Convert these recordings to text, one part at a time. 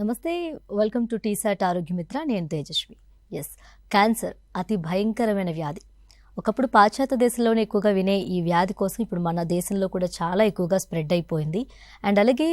నమస్తే, welcome to T-SAT ఆరోగ్య మిత్ర. నేను తేజస్వి. క్యాన్సర్ అతి భయంకరమైన వ్యాధి. ఒకప్పుడు పాశ్చాత్య దేశంలోనే ఎక్కువగా వినే ఈ వ్యాధి కోసం ఇప్పుడు మన దేశంలో కూడా చాలా ఎక్కువగా స్ప్రెడ్ అయిపోయింది. అండ్ అలాగే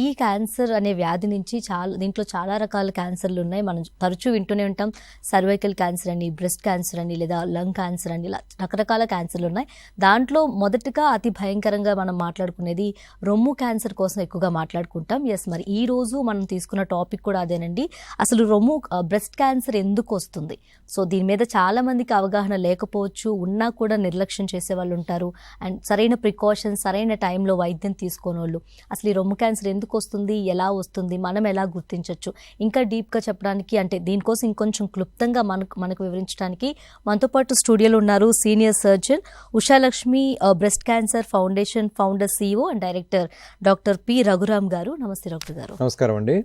ఈ క్యాన్సర్ అనే వ్యాధి నుంచి దీంట్లో చాలా రకాల క్యాన్సర్లు ఉన్నాయి. మనం తరచూ వింటూనే ఉంటాం. సర్వైకల్ క్యాన్సర్ అని, బ్రెస్ట్ క్యాన్సర్ అని, లేదా లంగ్ క్యాన్సర్ అని, ఇలా రకరకాల క్యాన్సర్లు ఉన్నాయి. దాంట్లో మొదటగా అతి భయంకరంగా మనం మాట్లాడుకునేది రొమ్ము క్యాన్సర్ కోసం ఎక్కువగా మాట్లాడుకుంటాం. మరి ఈ రోజు మనం తీసుకున్న టాపిక్ కూడా అదేనండి. అసలు బ్రెస్ట్ క్యాన్సర్ ఎందుకు వస్తుంది? సో దీని మీద చాలా మందికి అవగాహన లేకపోవచ్చు, ఉన్నా కూడా నిర్లక్ష్యం చేసే వాళ్ళు ఉంటారు. అండ్ సరైన ప్రికాషన్స్, సరైన టైంలో వైద్యం తీసుకోని వాళ్ళు, అసలు ఈ రొమ్ము క్యాన్సర్ ఎందుకు వస్తుంది, ఎలా వస్తుంది, మనం ఎలా గుర్తించవచ్చు, ఇంకా డీప్గా చెప్పడానికి, అంటే దీనికోసం ఇంకొంచెం క్లుప్తంగా మనకు వివరించడానికి మనతో పాటు స్టూడియోలో ఉన్నారు senior surgeon Ushalakshmi, breast cancer foundation founder, CEO and director doctor P Raghuram గారు. నమస్తే డాక్టర్ గారు. నమస్కారం అండి.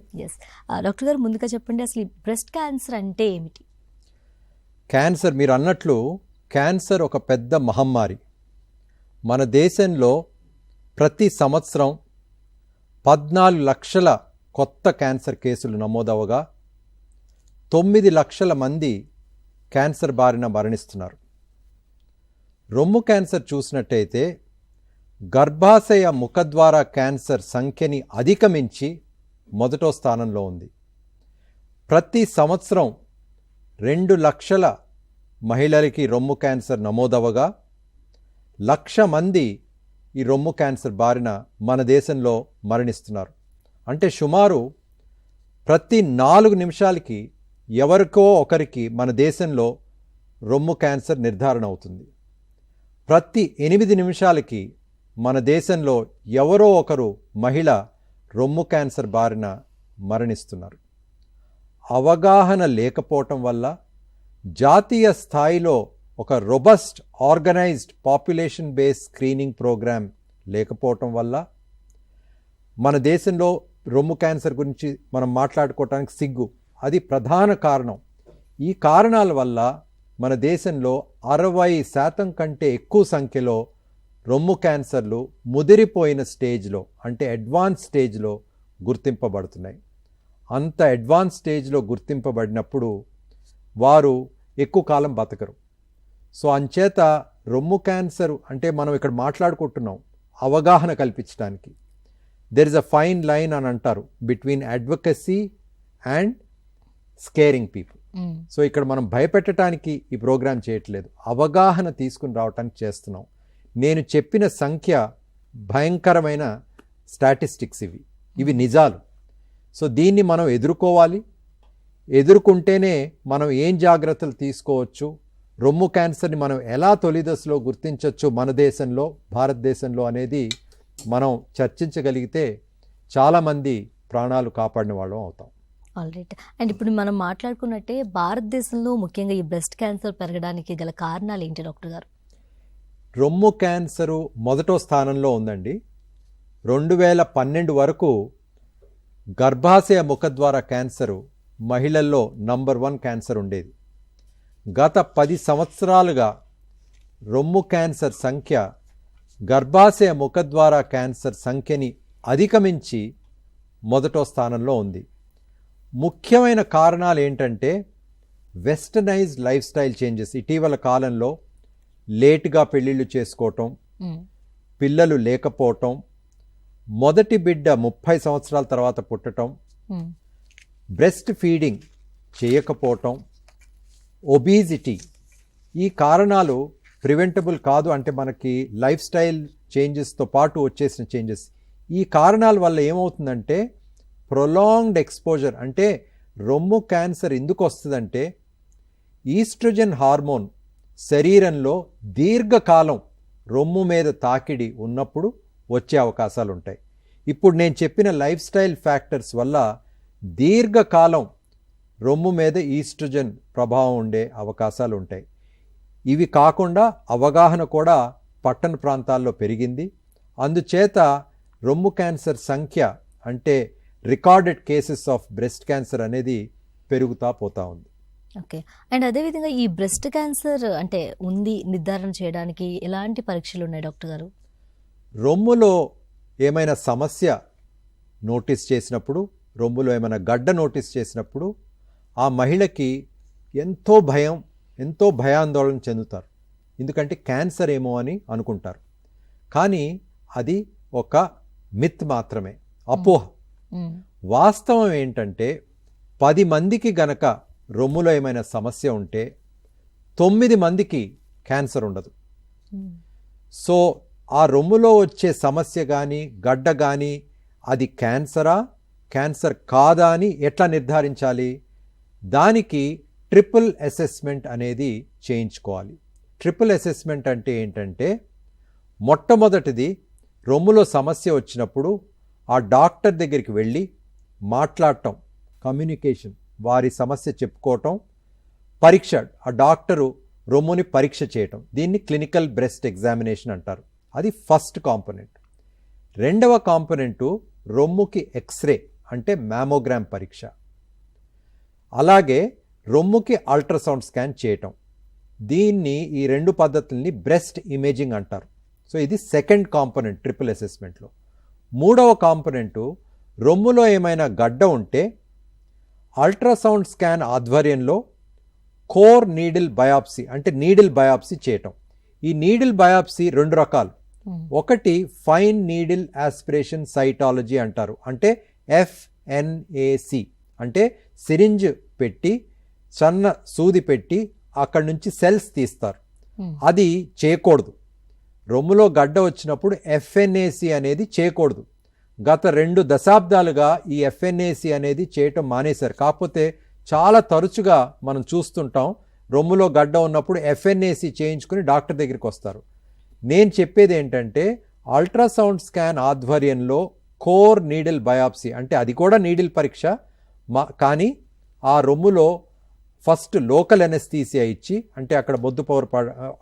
డాక్టర్ గారు, ముందుగా చెప్పండి, అసలు బ్రెస్ట్ క్యాన్సర్ అంటే ఏమిటి? క్యాన్సర్, మీరు అన్నట్లు క్యాన్సర్ ఒక పెద్ద మహమ్మారి. మన దేశంలో ప్రతి సంవత్సరం 14 లక్షల కొత్త క్యాన్సర్ కేసులు నమోదవగా 9 లక్షల మంది క్యాన్సర్ బారిన మరణిస్తున్నారు. రొమ్ము క్యాన్సర్ చూసినట్టయితే గర్భాశయ ముఖద్వార క్యాన్సర్ సంఖ్యని అధిగమించి మొదటో స్థానంలో ఉంది. ప్రతి సంవత్సరం 2 లక్షల మహిళలకి రొమ్ము క్యాన్సర్ నమోదవగా 1,00,000 మంది ఈ రొమ్ము క్యాన్సర్ బారిన మన దేశంలో మరణిస్తున్నారు. అంటే సుమారు ప్రతి 4 నిమిషాలకి ఎవరికో ఒకరికి మన దేశంలో రొమ్ము క్యాన్సర్ నిర్ధారణ అవుతుంది. ప్రతి 8 నిమిషాలకి మన దేశంలో ఎవరో ఒకరు మహిళ రొమ్ము క్యాన్సర్ బారిన మరణిస్తున్నారు. అవగాహన లేకపోవటం వల్ల, జాతీయ స్థాయిలో ఒక robust organised population based screening programme లేకపోవటం వల్ల మన దేశంలో రొమ్ము క్యాన్సర్ గురించి మనం మాట్లాడుకోవటానికి సిగ్గు. అది ప్రధాన కారణం. ఈ కారణాల వల్ల మన దేశంలో 60% కంటే ఎక్కువ సంఖ్యలో రొమ్ము క్యాన్సర్లు ముదిరిపోయిన స్టేజ్లో, అంటే అడ్వాన్స్ స్టేజ్లో గుర్తింపబడుతున్నాయి. అంత అడ్వాన్స్ స్టేజ్లో గుర్తింపబడినప్పుడు వారు ఎక్కువ కాలం బతకరు. సో అంచేత రొమ్ము క్యాన్సర్ అంటే మనం ఇక్కడ మాట్లాడుకుంటున్నాం అవగాహన కల్పించడానికి. There is a fine line అని అంటారు between advocacy and scaring people. So ఇక్కడ మనం భయపెట్టడానికి ఈ ప్రోగ్రాం చేయట్లేదు, అవగాహన తీసుకుని రావడానికి చేస్తున్నాం. నేను చెప్పిన సంఖ్య భయంకరమైన స్టాటిస్టిక్స్, ఇవి నిజాలు. సో దీన్ని మనం ఎదుర్కోవాలి. ఎదుర్కొంటేనే మనం ఏం జాగ్రత్తలు తీసుకోవచ్చు, రొమ్ము క్యాన్సర్ని మనం ఎలా తొలి దశలో గుర్తించవచ్చు మన దేశంలో, భారతదేశంలో అనేది మనం చర్చించగలిగితే చాలామంది ప్రాణాలు కాపాడిన వాళ్ళం అవుతాం. ఆల్రైట్. అండ్ ఇప్పుడు మనం మాట్లాడుకున్నట్టే భారతదేశంలో ముఖ్యంగా ఈ బ్రెస్ట్ క్యాన్సర్ పెరగడానికి గల కారణాలు ఏంటి డాక్టర్ గారు? రొమ్ము క్యాన్సరు మొదటో స్థానంలో ఉందండి. 2012 వరకు గర్భాశయ ముఖద్వార క్యాన్సరు మహిళల్లో నంబర్ 1 క్యాన్సర్ ఉండేది. గత 10 సంవత్సరాలుగా రొమ్ము క్యాన్సర్ సంఖ్య గర్భాశయ ముఖద్వార క్యాన్సర్ సంఖ్యని అధిగమించి మొదటో స్థానంలో ఉంది. ముఖ్యమైన కారణాలు ఏంటంటే వెస్టర్నైజ్డ్ లైఫ్ స్టైల్ చేంజెస్. ఇటీవల కాలంలో లేటుగా పెళ్ళిళ్ళు చేసుకోవటం, పిల్లలు లేకపోవటం, మొదటి బిడ్డ 30 సంవత్సరాల తర్వాత పుట్టడం, బ్రెస్ట్ ఫీడింగ్ చేయకపోవటం, ఒబీజిటీ, ఈ కారణాలు ప్రివెంటబుల్ కాదు. అంటే మనకి లైఫ్ స్టైల్ చేంజెస్తో పాటు వచ్చేసిన చేంజెస్. ఈ కారణాల వల్ల ఏమవుతుందంటే ప్రొలాంగ్డ్ ఎక్స్పోజర్, అంటే రొమ్ము క్యాన్సర్ ఎందుకు వస్తుందంటే ఈస్ట్రోజన్ హార్మోన్ శరీరంలో దీర్ఘకాలం రొమ్ము మీద తాకిడి ఉన్నప్పుడు వచ్చే అవకాశాలు ఉంటాయి. ఇప్పుడు నేను చెప్పిన లైఫ్ స్టైల్ ఫ్యాక్టర్స్ వల్ల దీర్ఘకాలం రొమ్ము మీద ఈస్ట్రోజన్ ప్రభావం ఉండే అవకాశాలు ఉంటాయి. ఇవి కాకుండా అవగాహన కూడా పట్టణ ప్రాంతాల్లో పెరిగింది. అందుచేత రొమ్ము క్యాన్సర్ సంఖ్య, అంటే recorded cases of breast cancer అనేది పెరుగుతా పోతా ఉంది. ఓకే. అండ్ అదేవిధంగా ఈ బ్రెస్ట్ క్యాన్సర్ అంటే ఉంది నిర్ధారణ చేయడానికి ఎలాంటి పరీక్షలు ఉన్నాయి డాక్టర్ గారు? రొమ్ములో ఏమైనా సమస్య నోటీస్ చేసినప్పుడు రొమ్ములో ఏమైనా గడ్డ నోటీస్ చేసినప్పుడు ఆ మహిళకి ఎంతో భయం, ఎంతో భయాందోళన చెందుతారు. ఎందుకంటే క్యాన్సర్ ఏమో అని అనుకుంటారు. కానీ అది ఒక మిత్ మాత్రమే, అపోహ. వాస్తవం ఏంటంటే 10 మందికి గనక రొమ్ములో ఏమైనా సమస్య ఉంటే 9 మందికి క్యాన్సర్ ఉండదు. సో ఆ రొమ్ములో వచ్చే సమస్య కానీ గడ్డ కానీ అది క్యాన్సరా క్యాన్సర్ కాదా అని ఎట్లా నిర్ధారించాలి? దానికి ట్రిపుల్ అసెస్మెంట్ అనేది చేయించుకోవాలి. ట్రిపుల్ అసెస్మెంట్ అంటే ఏంటంటే, మొట్టమొదటిది రొమ్ములో సమస్య వచ్చినప్పుడు ఆ డాక్టర్ దగ్గరికి వెళ్ళి మాట్లాడటం, కమ్యూనికేషన్, వారి సమస్య చెప్పుకోవటం, పరీక్ష, ఆ డాక్టరు రొమ్ముని పరీక్ష చేయటం, దీన్ని క్లినికల్ బ్రెస్ట్ ఎగ్జామినేషన్ అంటారు. అది ఫస్ట్ కాంపోనెంట్. రెండవ కాంపోనెంటు రొమ్ముకి ఎక్స్రే అంటే మ్యామోగ్రామ్ పరీక్ష, అలాగే రొమ్ముకి అల్ట్రాసౌండ్ స్కాన్ చేయటం. దీన్ని ఈ 2 పద్ధతుల్ని బ్రెస్ట్ ఇమేజింగ్ అంటారు. సో ఇది సెకండ్ కాంపోనెంట్ ట్రిపుల్ అసెస్మెంట్లో. మూడవ కాంపోనెంటు రొమ్ములో ఏమైనా గడ్డ ఉంటే అల్ట్రాసౌండ్ స్కాన్ ఆధ్వర్యంలో కోర్ నీడిల్ బయాప్సీ అంటే నీడిల్ బయాప్సీ చేయటం. ఈ నీడిల్ బయాప్సీ 2 రకాలు. ఒకటి ఫైన్ నీడిల్ ఆస్పిరేషన్ సైటాలజీ అంటారు, అంటే FNAC, అంటే సిరింజ్ పెట్టి సన్న సూది పెట్టి అక్కడి నుంచి సెల్స్ తీస్తారు. అది చేయకూడదు. రొమ్ములో గడ్డ వచ్చినప్పుడు FNAC అనేది చేయకూడదు. గత 2 దశాబ్దాలుగా ఈ FNAC అనేది చేయటం మానేశారు. కాకపోతే చాలా తరచుగా మనం చూస్తుంటాం, రొమ్ములో గడ్డ ఉన్నప్పుడు FNAC చేయించుకుని డాక్టర్ దగ్గరికి వస్తారు. నేను చెప్పేది ఏంటంటే, అల్ట్రాసౌండ్ స్కాన్ ఆధ్వర్యంలో కోర్ నీడిల్ బయాప్సీ, అంటే అది కూడా నీడిల్ పరీక్ష, కానీ ఆ రొమ్ములో ఫస్ట్ లోకల్ ఎనస్థీసియా ఇచ్చి, అంటే అక్కడ మొద్దు పవర్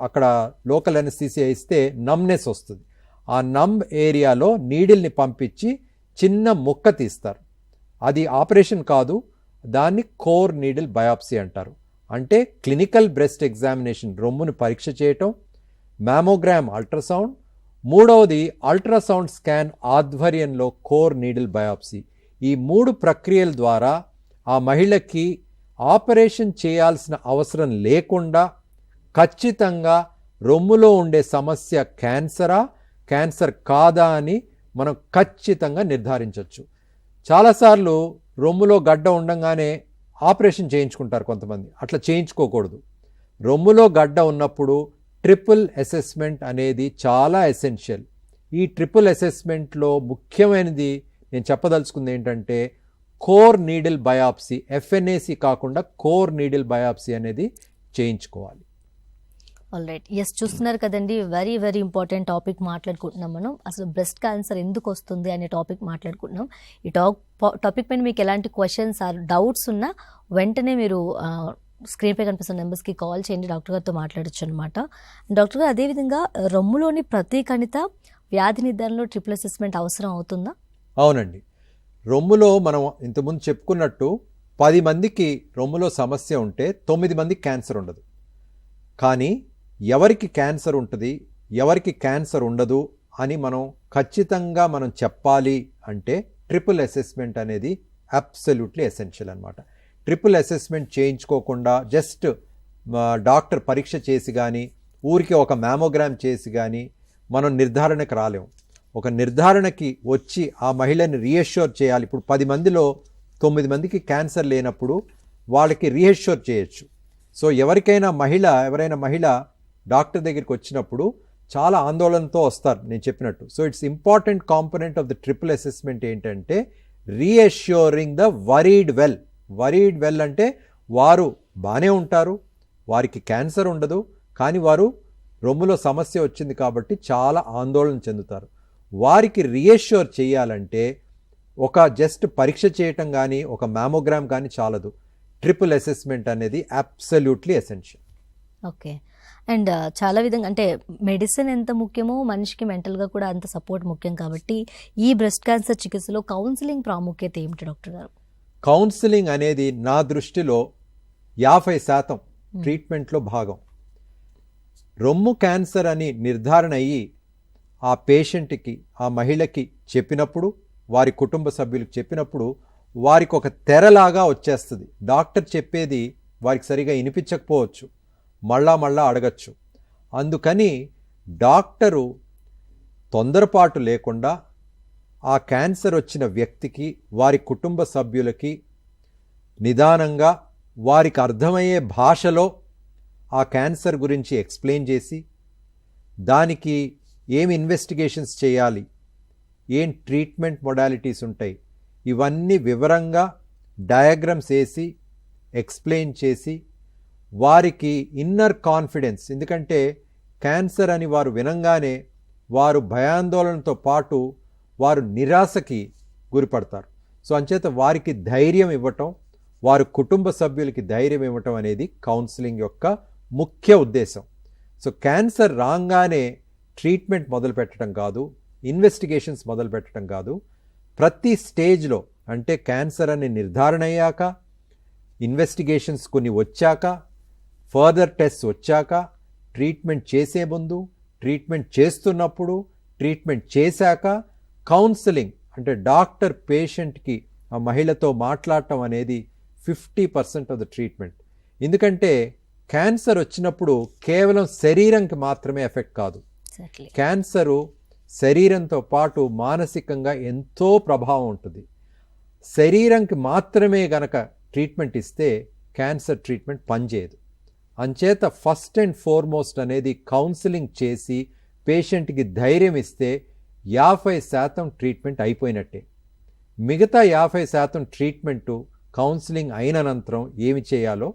అక్కడ లోకల్ ఎనస్థీసియా ఇస్తే నమ్నెస్ వస్తుంది. ఆ నమ్ ఏరియాలో నీడిల్ని పంపించి చిన్న ముక్క తీస్తారు. అది ఆపరేషన్ కాదు, దాన్ని కోర్ నీడిల్ బయాప్సీ అంటారు. అంటే క్లినికల్ బ్రెస్ట్ ఎగ్జామినేషన్, రొమ్మును పరీక్ష చేయటం, మ్యామోగ్రామ్ అల్ట్రాసౌండ్, మూడవది అల్ట్రాసౌండ్ స్కాన్ ఆధ్వర్యంలో కోర్ నీడిల్ బయాప్సీ. ఈ 3 ప్రక్రియల ద్వారా ఆ మహిళకి ఆపరేషన్ చేయాల్సిన అవసరం లేకుండా ఖచ్చితంగా రొమ్ములో ఉండే సమస్య క్యాన్సరా క్యాన్సర్ కాదా అని మనం ఖచ్చితంగా నిర్ధారించవచ్చు. చాలాసార్లు రొమ్ములో గడ్డ ఉండంగానే ఆపరేషన్ చేయించుకుంటారు కొంతమంది. అట్లా చేయించుకోకూడదు. రొమ్ములో గడ్డ ఉన్నప్పుడు ట్రిపుల్ అసెస్మెంట్ అనేది చాలా ఎసెన్షియల్. ఈ ట్రిపుల్ అసెస్మెంట్లో ముఖ్యమైనది నేను చెప్పదలుచుకుంది ఏంటంటే, కోర్ నీడిల్ బయాప్సీ, FNAC కాకుండా కోర్ నీడిల్ బయాప్సీ అనేది చేయించుకోవాలి. ఆల్రైట్, ఎస్, చూస్తున్నారు కదండి, వెరీ వెరీ ఇంపార్టెంట్ టాపిక్ మాట్లాడుకుంటున్నాం మనం. అసలు బ్రెస్ట్ క్యాన్సర్ ఎందుకు వస్తుంది అనే టాపిక్ మాట్లాడుకుంటున్నాం. ఈ టాపిక్ పైన మీకు ఎలాంటి క్వశ్చన్స్ ఆర్ డౌట్స్ ఉన్నా వెంటనే మీరు స్క్రీన్పై కనిపిస్తున్న నెంబర్స్కి కాల్ చేయండి, డాక్టర్ గారితో మాట్లాడచ్చు అనమాట. డాక్టర్ గారు, అదేవిధంగా రొమ్ములోని ప్రతి కణిత వ్యాధి నిర్ధారణలో ట్రిపుల్ అసెస్మెంట్ అవసరం అవుతుందా? అవునండి. రొమ్ములో మనం ఇంతకుముందు చెప్పుకున్నట్టు 10 మందికి రొమ్ములో సమస్య ఉంటే 9 మందికి క్యాన్సర్ ఉండదు. కానీ ఎవరికి క్యాన్సర్ ఉంటుంది, ఎవరికి క్యాన్సర్ ఉండదు అని మనం ఖచ్చితంగా మనం చెప్పాలి అంటే ట్రిపుల్ అసెస్మెంట్ అనేది అబ్సల్యూట్లీ ఎసెన్షియల్ అనమాట. ట్రిపుల్ అసెస్మెంట్ చేయించుకోకుండా జస్ట్ డాక్టర్ పరీక్ష చేసి కానీ ఊరికి ఒక మ్యామోగ్రామ్ చేసి కానీ మనం నిర్ధారణకు రాలేము. ఒక నిర్ధారణకి వచ్చి ఆ మహిళని రీఅష్యూర్ చేయాలి. ఇప్పుడు 10 మందిలో 9 మందికి క్యాన్సర్ లేనప్పుడు వాళ్ళకి రీఅష్యూర్ చేయొచ్చు. సో ఎవరైనా మహిళ డాక్టర్ దగ్గరికి వచ్చినప్పుడు చాలా ఆందోళనతో వస్తారు నేను చెప్పినట్టు. So it's important component of the triple assessment ఏంటంటే reassuring the worried well. Worried well అంటే వారు బాగానే ఉంటారు, వారికి క్యాన్సర్ ఉండదు, కానీ వారు రొమ్ములో సమస్య వచ్చింది కాబట్టి చాలా ఆందోళన చెందుతారు. వారికి రీఅష్యూర్ చేయాలంటే ఒక జస్ట్ పరీక్ష చేయటం కానీ ఒక మ్యామోగ్రామ్ కానీ చాలదు. ట్రిపుల్ అసెస్మెంట్ అనేది అబ్సల్యూట్లీ ఎసెన్షియల్. ఓకే. అండ్ చాలా విధంగా అంటే మెడిసిన్ ఎంత ముఖ్యమో మనిషికి మెంటల్గా కూడా అంత సపోర్ట్ ముఖ్యం కాబట్టి ఈ బ్రెస్ట్ క్యాన్సర్ చికిత్సలో కౌన్సిలింగ్ ప్రాముఖ్యత ఏమిటి డాక్టర్ గారు? కౌన్సిలింగ్ అనేది నా దృష్టిలో 50% ట్రీట్మెంట్లో భాగం. రొమ్ము క్యాన్సర్ అని నిర్ధారణ అయ్యి ఆ పేషెంట్కి, ఆ మహిళకి చెప్పినప్పుడు, వారి కుటుంబ సభ్యులకు చెప్పినప్పుడు వారికి ఒక తెరలాగా వచ్చేస్తుంది. డాక్టర్ చెప్పేది వారికి సరిగా వినిపించకపోవచ్చు, మళ్ళా అడగచ్చు. అందుకని డాక్టరు తొందరపాటు లేకుండా ఆ క్యాన్సర్ వచ్చిన వ్యక్తికి, వారి కుటుంబ సభ్యులకి నిదానంగా వారికి అర్థమయ్యే భాషలో ఆ క్యాన్సర్ గురించి ఎక్స్ప్లెయిన్ చేసి, దానికి ఏం ఇన్వెస్టిగేషన్స్ చేయాలి, ఏం ట్రీట్మెంట్ మొడాలిటీస్ ఉంటాయి, ఇవన్నీ వివరంగా డయాగ్రామ్స్ వేసి ఎక్స్ప్లెయిన్ చేసి వారికి ఇన్నర్ కాన్ఫిడెన్స్, ఎందుకంటే క్యాన్సర్ అని వారు వినంగానే వారు భయాందోళనతో పాటు వారు నిరాశకి గురిపడతారు. సో అంచేత వారికి ధైర్యం ఇవ్వటం, వారి కుటుంబ సభ్యులకి ధైర్యం ఇవ్వటం అనేది కౌన్సిలింగ్ యొక్క ముఖ్య ఉద్దేశం. సో క్యాన్సర్ రాగానే ట్రీట్మెంట్ మొదలు పెట్టడం కాదు, ఇన్వెస్టిగేషన్స్ మొదలు పెట్టడం కాదు, ప్రతి స్టేజ్లో, అంటే క్యాన్సర్ అని నిర్ధారణ అయ్యాక, ఇన్వెస్టిగేషన్స్ కొన్ని వచ్చాక, ఫర్దర్ టెస్ట్ వచ్చాక, ట్రీట్మెంట్ చేసే ముందు, ట్రీట్మెంట్ చేస్తున్నప్పుడు, ట్రీట్మెంట్ చేశాక, కౌన్సిలింగ్ అంటే డాక్టర్ పేషెంట్కి ఆ మహిళతో మాట్లాడటం అనేది 50% ఆఫ్ ద ట్రీట్మెంట్. ఎందుకంటే క్యాన్సర్ వచ్చినప్పుడు కేవలం శరీరంకి మాత్రమే ఎఫెక్ట్ కాదు. క్యాన్సరు శరీరంతో పాటు మానసికంగా ఎంతో ప్రభావం ఉంటుంది. శరీరంకి మాత్రమే గనక ట్రీట్మెంట్ ఇస్తే క్యాన్సర్ ట్రీట్మెంట్ పనిచేయదు. అంచేత ఫస్ట్ అండ్ ఫార్మోస్ట్ అనేది కౌన్సిలింగ్ చేసి పేషెంట్కి ధైర్యం ఇస్తే 50% ట్రీట్మెంట్ అయిపోయినట్టే. మిగతా 50% ట్రీట్మెంటు కౌన్సిలింగ్ అయిన అనంతరం ఏమి చేయాలో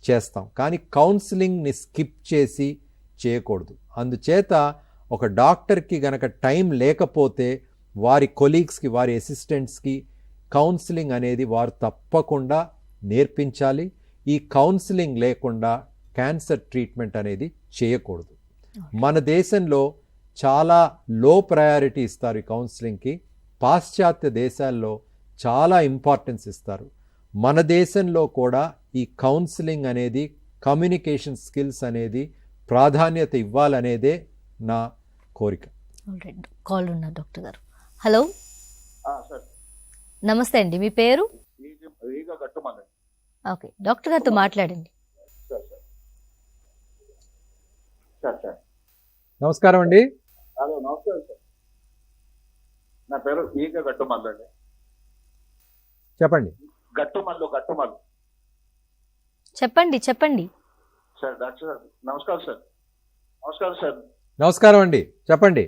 చేస్తాం, కానీ కౌన్సిలింగ్ని స్కిప్ చేసి చేయకూడదు. అందుచేత ఒక డాక్టర్కి గనక టైం లేకపోతే వారి కొలీగ్స్కి, వారి అసిస్టెంట్స్కి కౌన్సిలింగ్ అనేది వారు తప్పకుండా నేర్పించాలి. ఈ కౌన్సిలింగ్ లేకుండా క్యాన్సర్ ట్రీట్మెంట్ అనేది చేయకూడదు. మన దేశంలో చాలా లో ప్రయారిటీ ఇస్తారు ఈ కౌన్సిలింగ్కి. పాశ్చాత్య దేశాల్లో చాలా ఇంపార్టెన్స్ ఇస్తారు. మన దేశంలో కూడా ఈ కౌన్సిలింగ్ అనేది, కమ్యూనికేషన్ స్కిల్స్ అనేది ప్రాధాన్యత ఇవ్వాలనేదే నా కోరిక. కాల్ ఉన్నారు డాక్టర్ గారు. హలో, నమస్తే అండి, మీ పేరు? ఓకే, డాక్టర్ గారితో మాట్లాడండి. నమస్కారం అండి. హలో, నమస్కారం సార్. నా పేరు ఈగ గట్టుమల్లు అండి. చెప్పండి. గట్టుమల్లు. చెప్పండి సార్. డాక్టర్ సార్ నమస్కారం సార్. నమస్కారం సార్. నమస్కారం అండి, చెప్పండి.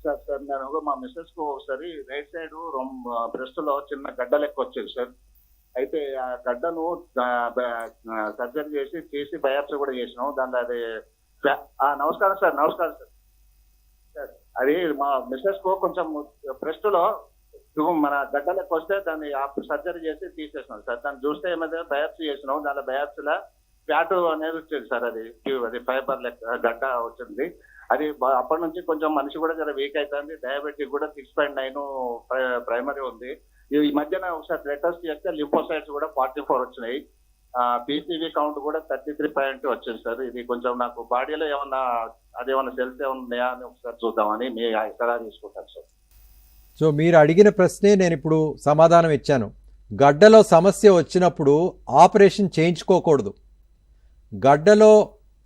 సార్ నేను మా మిస్సెస్ కు ఒకసారి రైట్ సైడ్ బ్రెస్ట్ లో చిన్న గడ్డ లెక్క వచ్చేది సార్. అయితే ఆ గడ్డను సర్జరీ చేసి బయాప్సీ కూడా చేసినాం. దానిలో అది నమస్కారం సార్. అది మా మిస్సెస్ కు కొంచెం బ్రెస్ట్ లో మన గడ్డ లెక్క వస్తే దాన్ని సర్జరీ చేసి తీసేసినాం సార్. దాన్ని చూస్తే ఏమైతే బయాప్సీ చేసినాం, దానిలో బయాప్సీలో ఫ్యాట్ అనేది వచ్చేది సార్. అది ఫైబర్ లెక్క గడ్డ వచ్చింది. అది అప్పటి నుంచి కొంచెం మనిషి కూడా చాలా వీక్ అవుతుంది. డయాబెటిక్ కూడా 6.9 ప్రైమరీ ఉంది. ఈ మధ్యన ఒకసారి బ్లడ్ టెస్ట్ చేస్తే లింఫోసైట్స్ కూడా 44 వచ్చినాయి. పీసీవీ కౌంట్ కూడా 33 వచ్చింది సార్. ఇది కొంచెం నాకు బాడీలో అదేమన్నా సెల్స్ ఏమన్నా ఉన్నాయా అని ఒకసారి చూద్దామని మీ సలహా తీసుకుంటాను సార్. సో మీరు అడిగిన ప్రశ్నే నేను ఇప్పుడు సమాధానం ఇచ్చాను. గడ్డలో సమస్య వచ్చినప్పుడు ఆపరేషన్ చేయించుకోకూడదు.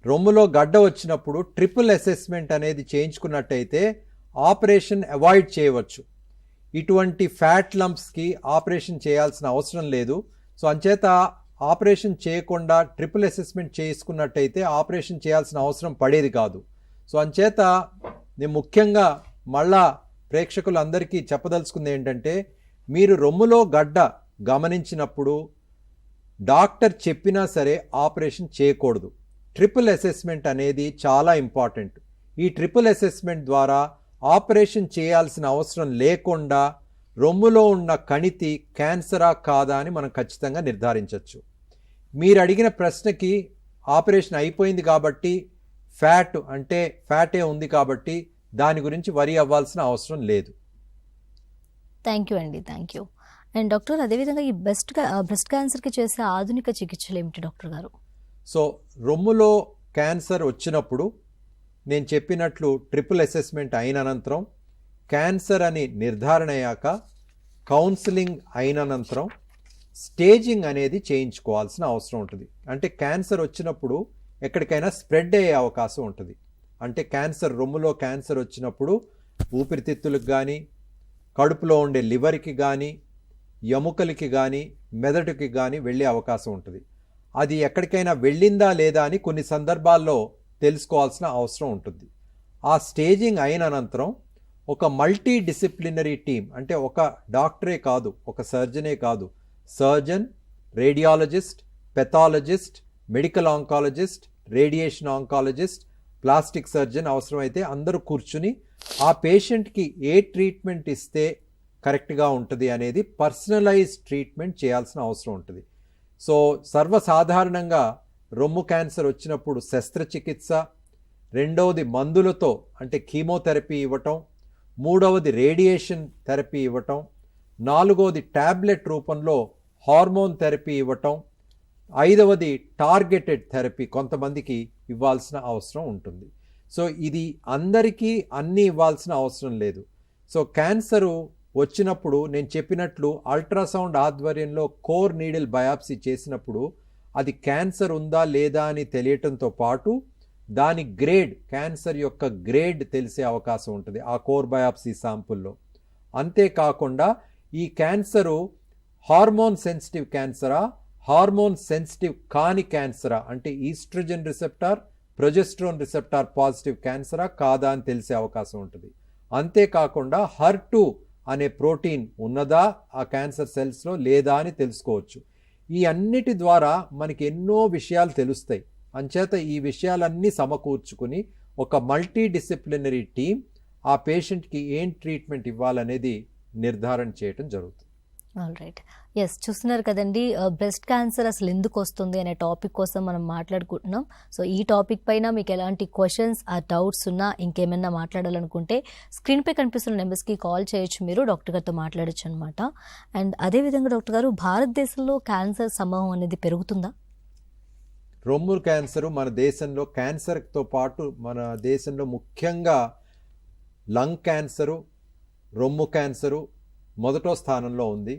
రొమ్ములో గడ్డ వచ్చినప్పుడు ట్రిపుల్ అసెస్మెంట్ అనేది చేయించుకున్నట్టయితే ఆపరేషన్ అవాయిడ్ చేయవచ్చు. ఇటువంటి ఫ్యాట్ లంప్స్కి ఆపరేషన్ చేయాల్సిన అవసరం లేదు. సో అంచేత ఆపరేషన్ చేయకుండా ట్రిపుల్ అసెస్మెంట్ చేసుకున్నట్టయితే ఆపరేషన్ చేయాల్సిన అవసరం పడేది కాదు. సో అంచేత నేను ముఖ్యంగా మళ్ళా ప్రేక్షకులందరికీ చెప్పదలుచుకుంది ఏంటంటే, మీరు రొమ్ములో గడ్డ గమనించినప్పుడు డాక్టర్ చెప్పినా సరే ఆపరేషన్ చేయకూడదు. ట్రిపుల్ అసెస్మెంట్ అనేది చాలా ఇంపార్టెంట్. ఈ ట్రిపుల్ అసెస్మెంట్ ద్వారా ఆపరేషన్ చేయాల్సిన అవసరం లేకుండా రొమ్ములో ఉన్న కణితి క్యాన్సరా కాదా అని మనం ఖచ్చితంగా నిర్ధారించవచ్చు. మీరు అడిగిన ప్రశ్నకి ఆపరేషన్ అయిపోయింది కాబట్టి ఫ్యాటే ఉంది కాబట్టి దాని గురించి వరి అవ్వాల్సిన అవసరం లేదు. థ్యాంక్ యూ అండి, థ్యాంక్ యూ. అండ్ డాక్టర్, అదేవిధంగా ఈ బ్రెస్ట్ క్యాన్సర్కి చేసే ఆధునిక చికిత్సలు ఏమిటి డాక్టర్ గారు? సో రొమ్ములో క్యాన్సర్ వచ్చినప్పుడు నేను చెప్పినట్లు ట్రిపుల్ అసెస్మెంట్ అయిన అనంతరం, క్యాన్సర్ అని నిర్ధారణ అయ్యాక, కౌన్సిలింగ్ అయిన అనంతరం స్టేజింగ్ అనేది చేయించుకోవాల్సిన అవసరం ఉంటుంది. అంటే క్యాన్సర్ వచ్చినప్పుడు ఎక్కడికైనా స్ప్రెడ్ అయ్యే అవకాశం ఉంటుంది. అంటే క్యాన్సర్, రొమ్ములో క్యాన్సర్ వచ్చినప్పుడు ఊపిరితిత్తులకు కానీ, కడుపులో ఉండే లివర్కి కానీ, ఎముకలకి కానీ, మెదడుకి కానీ వెళ్ళే అవకాశం ఉంటుంది. అది ఎక్కడికైనా వెళ్ళిందా లేదా అని కొన్ని సందర్భాల్లో తెలుసుకోవాల్సిన అవసరం ఉంటుంది. ఆ స్టేజింగ్ అయిన అనంతరం ఒక మల్టీ డిసిప్లినరీ టీం, అంటే ఒక డాక్టరే కాదు, ఒక సర్జనే కాదు, surgeon, radiologist, pathologist, medical oncologist, radiation oncologist, plastic surgeon అవసరమైతే అందరూ కూర్చుని ఆ పేషెంట్కి ఏ ట్రీట్మెంట్ ఇస్తే కరెక్ట్గా ఉంటుంది అనేది పర్సనలైజ్డ్ ట్రీట్మెంట్ చేయాల్సిన అవసరం ఉంటుంది. సో సర్వసాధారణంగా రొమ్ము క్యాన్సర్ వచ్చినప్పుడు శస్త్రచికిత్స, రెండవది మందులతో అంటే కీమోథెరపీ ఇవ్వటం, మూడవది రేడియేషన్ థెరపీ ఇవ్వటం, నాలుగవది ట్యాబ్లెట్ రూపంలో హార్మోన్ థెరపీ ఇవ్వటం, ఐదవది టార్గెటెడ్ థెరపీ కొంతమందికి ఇవ్వాల్సిన అవసరం ఉంటుంది. సో ఇది అందరికీ అన్నీ ఇవ్వాల్సిన అవసరం లేదు. సో క్యాన్సరు వచ్చినప్పుడు నేను చెప్పినట్లు అల్ట్రాసౌండ్ ఆధ్వర్యంలో కోర్ నీడిల్ బయాప్సీ చేసినప్పుడు అది క్యాన్సర్ ఉందా లేదా అని తెలియటంతో పాటు దాని గ్రేడ్, క్యాన్సర్ యొక్క గ్రేడ్ తెలిసే అవకాశం ఉంటుంది ఆ కోర్ బయాప్సీ శాంపుల్లో. అంతేకాకుండా ఈ క్యాన్సరు హార్మోన్ సెన్సిటివ్ క్యాన్సరా, హార్మోన్ సెన్సిటివ్ కాని క్యాన్సరా, అంటే oestrogen receptor, progesterone receptor positive క్యాన్సరా కాదా అని తెలిసే అవకాశం ఉంటుంది. అంతేకాకుండా HER2 అనే ప్రోటీన్ ఉన్నదా ఆ క్యాన్సర్ సెల్స్లో లేదా అని తెలుసుకోవచ్చు. ఈ అన్నిటి ద్వారా మనకి ఎన్నో విషయాలు తెలుస్తాయి. అంచేత ఈ విషయాలన్నీ సమకూర్చుకుని ఒక మల్టీ డిసిప్లినరీ టీం ఆ పేషెంట్కి ఏం ట్రీట్మెంట్ ఇవ్వాలనేది నిర్ధారణ చేయటం జరుగుతుంది. All right. ఎస్, చూస్తున్నారు కదండి, బ్రెస్ట్ క్యాన్సర్ అసలు ఎందుకు వస్తుంది అనే టాపిక్ కోసం మనం మాట్లాడుకుంటున్నాం. సో ఈ టాపిక్ పైన మీకు ఎలాంటి క్వశ్చన్స్ ఆ డౌట్స్ ఉన్నా, ఇంకేమైనా మాట్లాడాలనుకుంటే స్క్రీన్పై కనిపిస్తున్న నెంబర్స్కి కాల్ చేయొచ్చు, మీరు డాక్టర్ గారితో మాట్లాడచ్చు అనమాట. అండ్ అదేవిధంగా డాక్టర్ గారు, భారతదేశంలో క్యాన్సర్ సమూహం అనేది పెరుగుతుందా? రొమ్ము క్యాన్సరు మన దేశంలో, క్యాన్సర్తో పాటు మన దేశంలో ముఖ్యంగా లంగ్ క్యాన్సరు, రొమ్ము క్యాన్సరు మొదటో స్థానంలో ఉంది.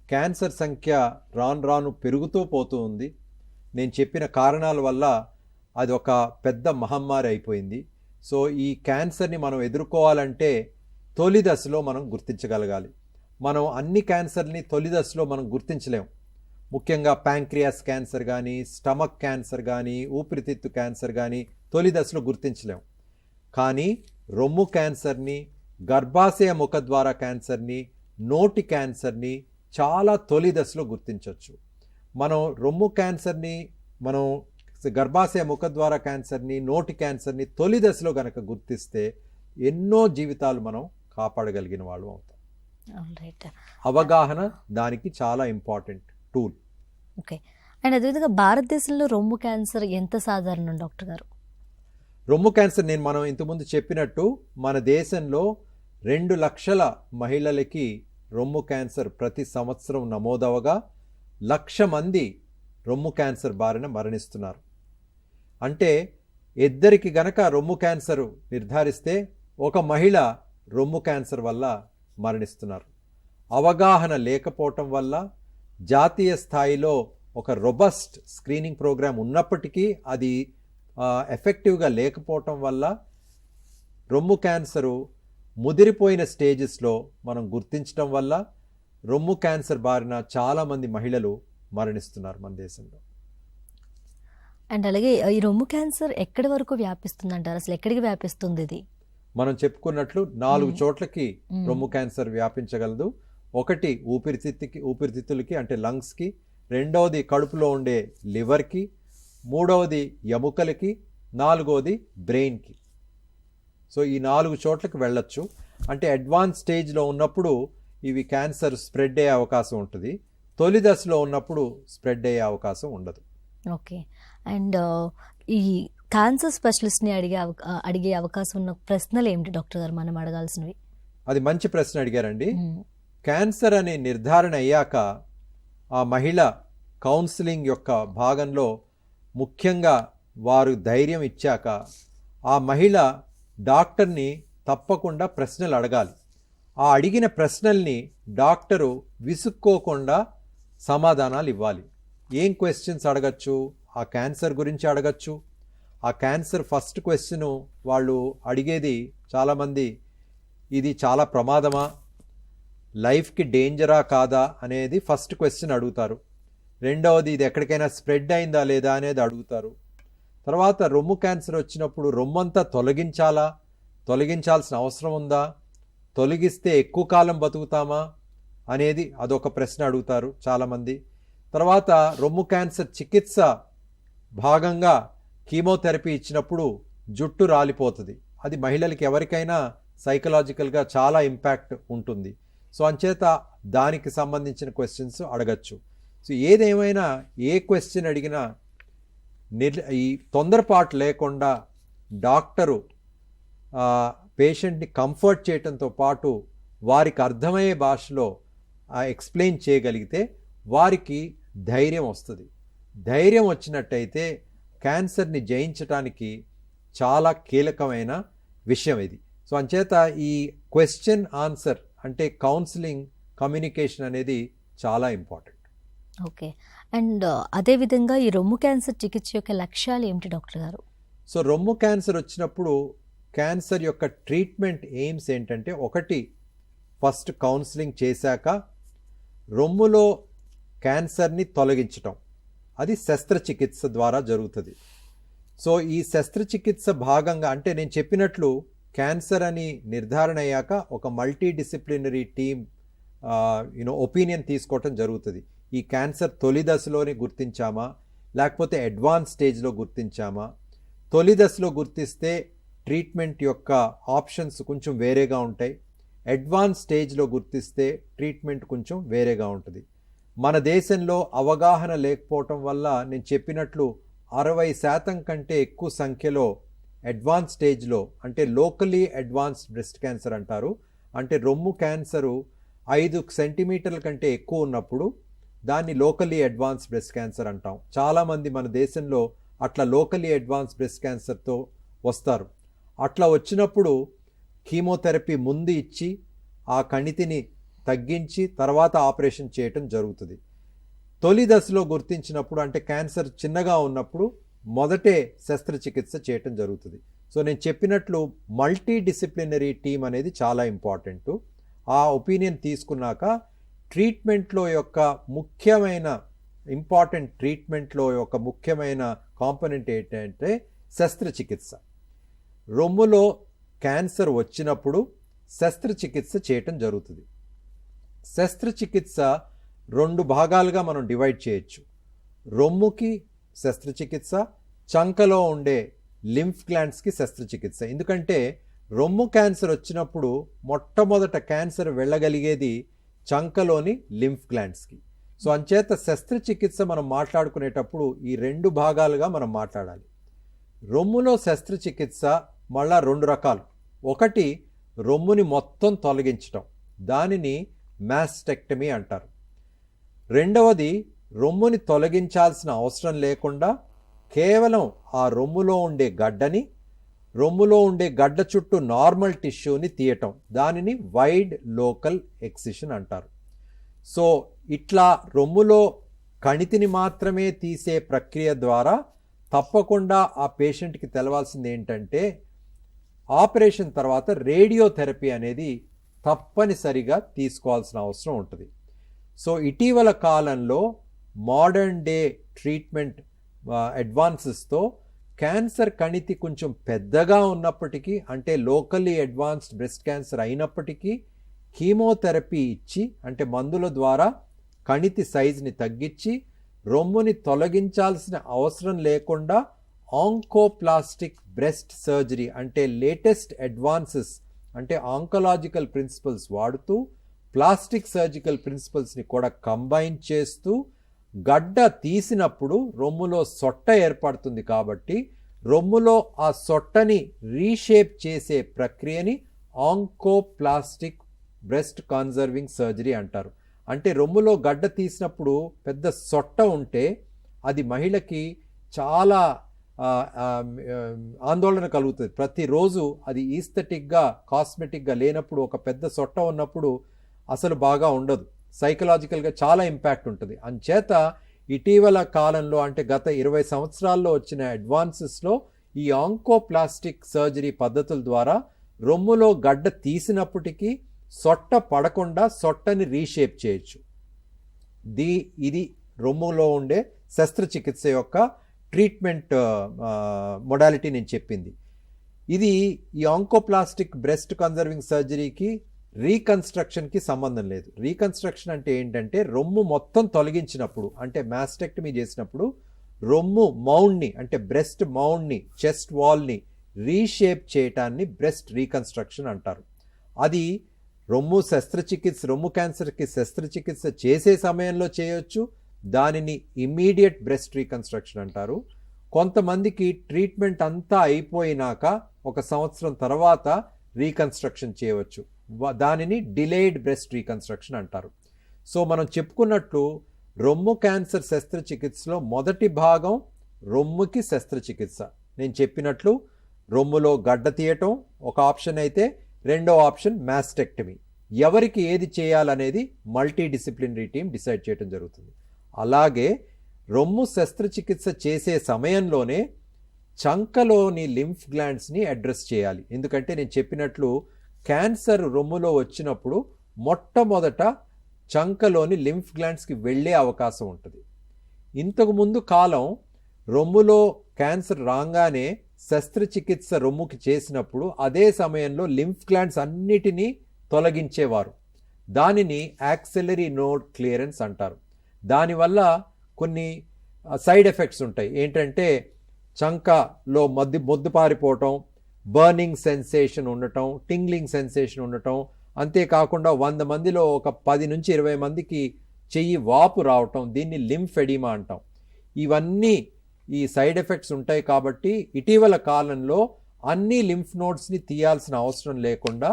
క్యాన్సర్ సంఖ్య రాను రాను పెరుగుతూ పోతూ ఉంది. నేను చెప్పిన కారణాల వల్ల అది ఒక పెద్ద మహమ్మారి అయిపోయింది. సో ఈ క్యాన్సర్ని మనం ఎదుర్కోవాలంటే తొలి దశలో మనం గుర్తించగలగాలి. మనం అన్ని క్యాన్సర్ని తొలి దశలో మనం గుర్తించలేం. ముఖ్యంగా ప్యాంక్రియాస్ క్యాన్సర్ కానీ, స్టమక్ క్యాన్సర్ కానీ, ఊపిరితిత్తు క్యాన్సర్ కానీ తొలి దశలో గుర్తించలేం. కానీ రొమ్ము క్యాన్సర్ని, గర్భాశయ ముఖద్వార క్యాన్సర్ని, నోటి క్యాన్సర్ని చాలా తొలి దశలో గుర్తించవచ్చు. మనం రొమ్ము క్యాన్సర్ని, మనం గర్భాశయ ముఖద్వార క్యాన్సర్ని, నోటి క్యాన్సర్ని తొలి దశలో గనక గుర్తిస్తే ఎన్నో జీవితాలు మనం కాపాడగలిగిన వాళ్ళు అవుతాం. అవగాహన దానికి చాలా ఇంపార్టెంట్ టూల్. ఓకే. అండ్ అదేవిధంగా భారతదేశంలో రొమ్ము క్యాన్సర్ ఎంత సాధారణం డాక్టర్ గారు? రొమ్ము క్యాన్సర్ మనం ఇంతకుముందు చెప్పినట్టు మన దేశంలో 2 లక్షల మహిళలకి రొమ్ము క్యాన్సర్ ప్రతి సంవత్సరం నమోదవగా 1,00,000 మంది రొమ్ము క్యాన్సర్ బారిన మరణిస్తున్నారు. అంటే ఇద్దరికి గనక రొమ్ము క్యాన్సర్ నిర్ధారిస్తే ఒక మహిళ రొమ్ము క్యాన్సర్ వల్ల మరణిస్తున్నారు. అవగాహన లేకపోవటం వల్ల, జాతీయ స్థాయిలో ఒక రొబస్ట్ స్క్రీనింగ్ ప్రోగ్రాం ఉన్నప్పటికీ అది ఎఫెక్టివ్గా లేకపోవటం వల్ల రొమ్ము క్యాన్సరు ముదిరిపోయిన స్టేజెస్లో మనం గుర్తించడం వల్ల రొమ్ము క్యాన్సర్ బారిన చాలామంది మహిళలు మరణిస్తున్నారు మన దేశంలో. అండ్ అలాగే ఈ రొమ్ము క్యాన్సర్ ఎక్కడి వరకు వ్యాపిస్తుంది అంటారు? అసలు ఎక్కడికి వ్యాపిస్తుంది ఇది? మనం చెప్పుకున్నట్లు 4 చోట్లకి రొమ్ము క్యాన్సర్ వ్యాపించగలదు. ఒకటి ఊపిరితిత్తులకి అంటే లంగ్స్కి, రెండవది కడుపులో ఉండే లివర్కి, మూడవది ఎముకలకి, నాలుగవది బ్రెయిన్కి. సో ఈ 4 చోట్లకి వెళ్ళొచ్చు. అంటే అడ్వాన్స్ స్టేజ్లో ఉన్నప్పుడు ఇవి క్యాన్సర్ స్ప్రెడ్ అయ్యే అవకాశం ఉంటుంది. తొలి దశలో ఉన్నప్పుడు స్ప్రెడ్ అయ్యే అవకాశం ఉండదు. ఓకే. అండ్ ఈ క్యాన్సర్ స్పెషలిస్ట్ని అడిగే అవకాశం ఉన్న ప్రశ్నలు ఏమిటి డాక్టర్ గారు మనం అడగాల్సినవి? అది మంచి ప్రశ్న అడిగారండి. క్యాన్సర్ అనే నిర్ధారణ అయ్యాక ఆ మహిళ కౌన్సిలింగ్ యొక్క భాగంలో ముఖ్యంగా వారు ధైర్యం ఇచ్చాక ఆ మహిళ డాక్టర్ని తప్పకుండా ప్రశ్నలు అడగాలి. ఆ అడిగిన ప్రశ్నల్ని డాక్టరు విసుక్కోకుండా సమాధానాలు ఇవ్వాలి. ఏం క్వశ్చన్స్ అడగచ్చు? ఆ క్యాన్సర్ గురించి అడగచ్చు. ఆ క్యాన్సర్ ఫస్ట్ క్వశ్చను వాళ్ళు అడిగేది చాలామంది, ఇది చాలా ప్రమాదమా, లైఫ్కి డేంజరా కాదా అనేది ఫస్ట్ క్వశ్చన్ అడుగుతారు. రెండవది, ఇది ఎక్కడికైనా స్ప్రెడ్ అయిందా లేదా అనేది అడుగుతారు. తర్వాత రొమ్ము క్యాన్సర్ వచ్చినప్పుడు రొమ్మంతా తొలగించాల్సిన అవసరం ఉందా, తొలగిస్తే ఎక్కువ కాలం బతుకుతామా అనేది అదొక ప్రశ్న అడుగుతారు చాలామంది. తర్వాత రొమ్ము క్యాన్సర్ చికిత్స భాగంగా కీమోథెరపీ ఇచ్చినప్పుడు జుట్టు రాలిపోతుంది. అది మహిళలకి ఎవరికైనా సైకలాజికల్గా చాలా ఇంపాక్ట్ ఉంటుంది. సో అంచేత దానికి సంబంధించిన క్వశ్చన్స్ అడగచ్చు. సో ఏదేమైనా ఏ క్వశ్చన్ అడిగినా ఈ తొందరపాటు లేకుండా డాక్టరు పేషెంట్ని కంఫర్ట్ చేయడంతో పాటు వారికి అర్థమయ్యే భాషలో ఎక్స్ప్లెయిన్ చేయగలిగితే వారికి ధైర్యం వస్తుంది. ధైర్యం వచ్చినట్టయితే క్యాన్సర్ని జయించడానికి చాలా కీలకమైన విషయం ఇది. సో అంచేత ఈ క్వశ్చన్ ఆన్సర్ అంటే కౌన్సిలింగ్, కమ్యూనికేషన్ అనేది చాలా ఇంపార్టెంట్. ఓకే. అండ్ అదేవిధంగా ఈ రొమ్ము క్యాన్సర్ చికిత్స యొక్క లక్ష్యాలు ఏమిటి డాక్టర్ గారు? సో రొమ్ము క్యాన్సర్ వచ్చినప్పుడు క్యాన్సర్ యొక్క ట్రీట్మెంట్ ఎయిమ్స్ ఏంటంటే, ఒకటి, ఫస్ట్ కౌన్సిలింగ్ చేశాక రొమ్ములో క్యాన్సర్ని తొలగించటం. అది శస్త్రచికిత్స ద్వారా జరుగుతుంది. సో ఈ శస్త్రచికిత్స భాగంగా అంటే నేను చెప్పినట్లు క్యాన్సర్ అని నిర్ధారణ అయ్యాక ఒక మల్టీ డిసిప్లినరీ టీమ్ ఒపీనియన్ తీసుకోవటం జరుగుతుంది. ఈ క్యాన్సర్ తొలి దశలోనే గుర్తించామా, లేకపోతే అడ్వాన్స్ స్టేజ్లో గుర్తించామా. తొలి దశలో గుర్తిస్తే ట్రీట్మెంట్ యొక్క ఆప్షన్స్ కొంచెం వేరేగా ఉంటాయి. అడ్వాన్స్ స్టేజ్లో గుర్తిస్తే ట్రీట్మెంట్ కొంచెం వేరేగా ఉంటుంది. మన దేశంలో అవగాహన లేకపోవటం వల్ల నేను చెప్పినట్లు 60% కంటే ఎక్కువ సంఖ్యలో అడ్వాన్స్ స్టేజ్లో, అంటే లోకలీ అడ్వాన్స్డ్ బ్రెస్ట్ క్యాన్సర్ అంటారు, అంటే రొమ్ము క్యాన్సరు 5 సెంటీమీటర్ల కంటే ఎక్కువ ఉన్నప్పుడు దాన్ని లోకలీ అడ్వాన్స్డ్ బ్రెస్ట్ క్యాన్సర్ అంటాం. చాలామంది మన దేశంలో అట్లా లోకలీ అడ్వాన్స్డ్ బ్రెస్ట్ క్యాన్సర్తో వస్తారు. అట్లా వచ్చినప్పుడు కీమోథెరపీ ముందు ఇచ్చి ఆ కణితిని తగ్గించి తర్వాత ఆపరేషన్ చేయటం జరుగుతుంది. తొలి దశలో గుర్తించినప్పుడు అంటే క్యాన్సర్ చిన్నగా ఉన్నప్పుడు మొదటే శస్త్రచికిత్స చేయటం జరుగుతుంది. సో నేను చెప్పినట్లు మల్టీ డిసిప్లినరీ టీమ్ అనేది చాలా ఇంపార్టెంట్. ఆ ఒపీనియన్ తీసుకున్నాక ట్రీట్మెంట్లో యొక్క ముఖ్యమైన కాంపోనెంట్ ఏంటంటే శస్త్రచికిత్స. రొమ్ములో క్యాన్సర్ వచ్చినప్పుడు శస్త్రచికిత్స చేయటం జరుగుతుంది. శస్త్రచికిత్స 2 భాగాలుగా మనం డివైడ్ చేయొచ్చు. రొమ్ముకి శస్త్రచికిత్స, చంకలో ఉండే లింఫ్ గ్లాండ్స్కి శస్త్రచికిత్స. ఎందుకంటే రొమ్ము క్యాన్సర్ వచ్చినప్పుడు మొట్టమొదట క్యాన్సర్ వెళ్ళగలిగేది చంకలోని లింఫ్ గ్లాండ్స్కి. సో అంచేత శస్త్రచికిత్స మనం మాట్లాడుకునేటప్పుడు ఈ 2 భాగాలుగా మనం మాట్లాడాలి. రొమ్ములో శస్త్రచికిత్స మళ్ళా 2 రకాలు. ఒకటి, రొమ్ముని మొత్తం తొలగించటం, దానిని మాస్టెక్టమీ అంటారు. రెండవది, రొమ్ముని తొలగించాల్సిన అవసరం లేకుండా కేవలం ఆ రొమ్ములో ఉండే గడ్డ చుట్టూ నార్మల్ టిష్యూని తీయటం, దానిని వైడ్ లోకల్ ఎక్సిషన్ అంటారు. సో ఇట్లా రొమ్ములో కణితిని మాత్రమే తీసే ప్రక్రియ ద్వారా తప్పకుండా ఆ పేషెంట్కి తెలవాల్సింది ఏంటంటే, ఆపరేషన్ తర్వాత రేడియోథెరపీ అనేది తప్పనిసరిగా తీసుకోవాల్సిన అవసరం ఉంటుంది. సో ఇటీవల కాలంలో మోడర్న్ డే ట్రీట్మెంట్ అడ్వాన్సెస్తో క్యాన్సర్ కణితి కొంచెం పెద్దగా ఉన్నప్పటికీ, అంటే లోకల్లీ అడ్వాన్స్డ్ బ్రెస్ట్ క్యాన్సర్ అయినప్పటికీ కీమోథెరపీ ఇచ్చి, అంటే మందుల ద్వారా కణితి సైజుని తగ్గించి రొమ్ముని తొలగించాల్సిన అవసరం లేకుండా ఆంకోప్లాస్టిక్ బ్రెస్ట్ సర్జరీ, అంటే లేటెస్ట్ అడ్వాన్సెస్, అంటే ఆంకలాజికల్ ప్రిన్సిపల్స్ వాడుతూ ప్లాస్టిక్ సర్జికల్ ప్రిన్సిపల్స్ని కూడా కంబైన్ చేస్తూ గడ్డ తీసినప్పుడు రొమ్ములో సొట్ట ఏర్పడుతుంది. కాబట్టి రొమ్ములో ఆ సొట్టని రీషేప్ చేసే ప్రక్రియని ఆంకోప్లాస్టిక్ బ్రెస్ట్ కన్జర్వింగ్ సర్జరీ అంటారు. అంటే రొమ్ములో గడ్డ తీసినప్పుడు పెద్ద సొట్ట ఉంటే అది మహిళకి చాలా ఆందోళన కలుగుతుంది. ప్రతిరోజు అది ఈస్థెటిక్గా, కాస్మెటిక్గా లేనప్పుడు, ఒక పెద్ద సొట్ట ఉన్నప్పుడు అసలు బాగా ఉండదు. సైకలాజికల్గా చాలా ఇంపాక్ట్ ఉంటుంది. అంచేత ఇటీవల కాలంలో అంటే గత 20 సంవత్సరాల్లో వచ్చిన అడ్వాన్సెస్లో ఈ ఆంకోప్లాస్టిక్ సర్జరీ పద్ధతుల ద్వారా రొమ్ములో గడ్డ తీసినప్పటికీ సొట్ట పడకుండా సొట్టని రీషేప్ చేయొచ్చు. ఇది రొమ్ములో ఉండే శస్త్రచికిత్స యొక్క ట్రీట్మెంట్ మొడాలిటీ నేను చెప్పింది. ఇది ఈ ఆంకోప్లాస్టిక్ బ్రెస్ట్ కన్జర్వింగ్ సర్జరీకి రీకన్స్ట్రక్షన్కి సంబంధం లేదు. రీకన్స్ట్రక్షన్ అంటే ఏంటంటే రొమ్ము మొత్తం తొలగించినప్పుడు, అంటే మాస్టెక్టమీ చేసినప్పుడు రొమ్ము మౌండ్ని అంటే బ్రెస్ట్ మౌండ్ని, చెస్ట్ వాల్ని రీషేప్ చేయటాన్ని బ్రెస్ట్ రీకన్స్ట్రక్షన్ అంటారు. అది రొమ్ము క్యాన్సర్కి శస్త్రచికిత్స చేసే సమయంలో చేయొచ్చు. దానిని ఇమ్మీడియట్ బ్రెస్ట్ రీకన్స్ట్రక్షన్ అంటారు. కొంతమందికి ట్రీట్మెంట్ అంతా అయిపోయినాక 1 సంవత్సరం తర్వాత రీకన్స్ట్రక్షన్ చేయవచ్చు. దానిని డిలేడ్ బ్రెస్ట్ రీకన్స్ట్రక్షన్ అంటారు. సో మనం చెప్పుకున్నట్లు రొమ్ము క్యాన్సర్ శస్త్రచికిత్సలో మొదటి భాగం రొమ్ముకి శస్త్రచికిత్స. నేను చెప్పినట్లు రొమ్ములో గడ్డ తీయటం ఒక ఆప్షన్ అయితే, రెండో ఆప్షన్ మాస్టెక్టమీ. ఎవరికి ఏది చేయాలనేది మల్టీ డిసిప్లినరీ టీం డిసైడ్ చేయడం జరుగుతుంది. అలాగే రొమ్ము శస్త్రచికిత్స చేసే సమయంలోనే చంకలోని లింఫ్ గ్లాండ్స్ని అడ్రస్ చేయాలి. ఎందుకంటే నేను చెప్పినట్లు క్యాన్సర్ రొమ్ములో వచ్చినప్పుడు మొట్టమొదట చంకలోని లింఫ్ గ్లాండ్స్కి వెళ్ళే అవకాశం ఉంటుంది. ఇంతకుముందు కాలం రొమ్ములో క్యాన్సర్ రాగానే శస్త్రచికిత్స రొమ్ముకి చేసినప్పుడు అదే సమయంలో లింఫ్ గ్లాండ్స్ అన్నిటినీ తొలగించేవారు. దానిని యాక్సిలరీ నోడ్ క్లియరెన్స్ అంటారు. దానివల్ల కొన్ని సైడ్ ఎఫెక్ట్స్ ఉంటాయి. ఏంటంటే చంకలో మొద్దు పారిపోవటం, బర్నింగ్ సెన్సేషన్ ఉండటం, టింగ్లింగ్ సెన్సేషన్ ఉండటం, అంతేకాకుండా 100 మందిలో ఒక 10 నుంచి 20 మందికి చెయ్యి వాపు రావటం, దీన్ని లింఫ్ ఎడిమా అంటాం. ఇవన్నీ ఈ సైడ్ ఎఫెక్ట్స్ ఉంటాయి. కాబట్టి ఇటీవల కాలంలో అన్ని లింఫ్ నోడ్స్ని తీయాల్సిన అవసరం లేకుండా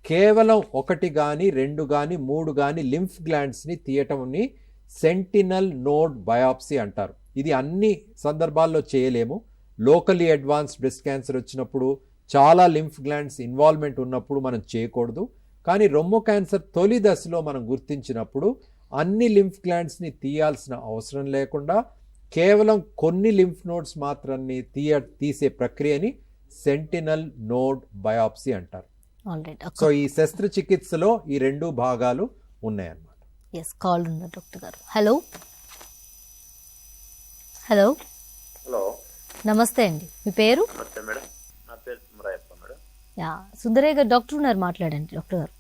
కేవలం 1 కానీ 2 కానీ 3 కానీ లింఫ్ గ్లాండ్స్ని తీయటంని సెంటినల్ నోడ్ బయాప్సీ అంటారు. ఇది అన్ని సందర్భాల్లో చేయలేము. లోకలీ అడ్వాన్స్డ్ బ్రెస్ట్ క్యాన్సర్ వచ్చినప్పుడు, చాలా లింఫ్ గ్లాండ్స్ ఇన్వాల్వ్మెంట్ ఉన్నప్పుడు మనం చేయకూడదు. కానీ రొమ్ము క్యాన్సర్ తొలి దశలో మనం గుర్తించినప్పుడు అన్ని లింఫ్ గ్లాండ్స్ని తీయాల్సిన అవసరం లేకుండా కేవలం కొన్ని లింఫ్ నోడ్స్ మాత్రాన్ని తీసే ప్రక్రియని సెంటినల్ నోడ్ బయాప్సీ అంటారు. సో ఈ శస్త్రచికిత్సలో ఈ 2 భాగాలు ఉన్నాయన్నమాట. ఎస్, కాల్ ఉన్నారు డాక్టర్ గారు. హలో హలో హలో, నమస్తే అండి, మీ పేరు? నమస్తే మేడం, నా పేరు సుందరయ్యప్ప మేడం. యా, సుందరయ్య గారు డాక్టర్ ఉన్నారు, మాట్లాడండి డాక్టర్ గారు.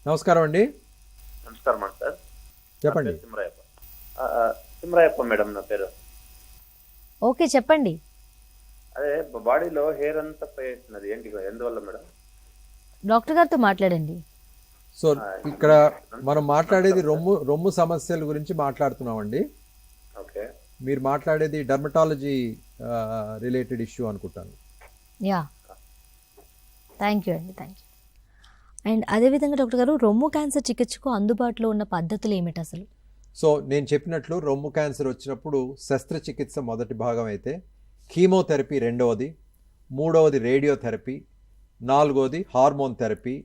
నమస్కారం అండి. నమస్కారం అండి సార్, చెప్పండి. సుందరయ్యప్ప మేడం నా పేరు. ఓకే, చెప్పండి. అదే బాడీలో హెయిర్ అంతా పోయేస్తున్నది, ఏంటి ఎందువల్ల మేడం? డాక్టర్ గారితో మాట్లాడండి. సో ఇక్కడ మనం మాట్లాడేది రొమ్ము సమస్యల గురించి మాట్లాడుతున్నామండి. ఓకే, మీరు మాట్లాడేది డర్మటాలజీ రిలేటెడ్ ఇష్యూ అనుకుంటాను. యా, థ్యాంక్ యూ అండి, థ్యాంక్ యూ. అండ్ అదేవిధంగా డాక్టర్ గారు, రొమ్ము క్యాన్సర్ చికిత్సకు అందుబాటులో ఉన్న పద్ధతులు ఏమిటి అసలు? సో నేను చెప్పినట్లు రొమ్ము క్యాన్సర్ వచ్చినప్పుడు శస్త్రచికిత్స మొదటి భాగం అయితే, కీమోథెరపీ రెండవది, మూడవది రేడియోథెరపీ, నాలుగవది హార్మోన్ థెరపీ,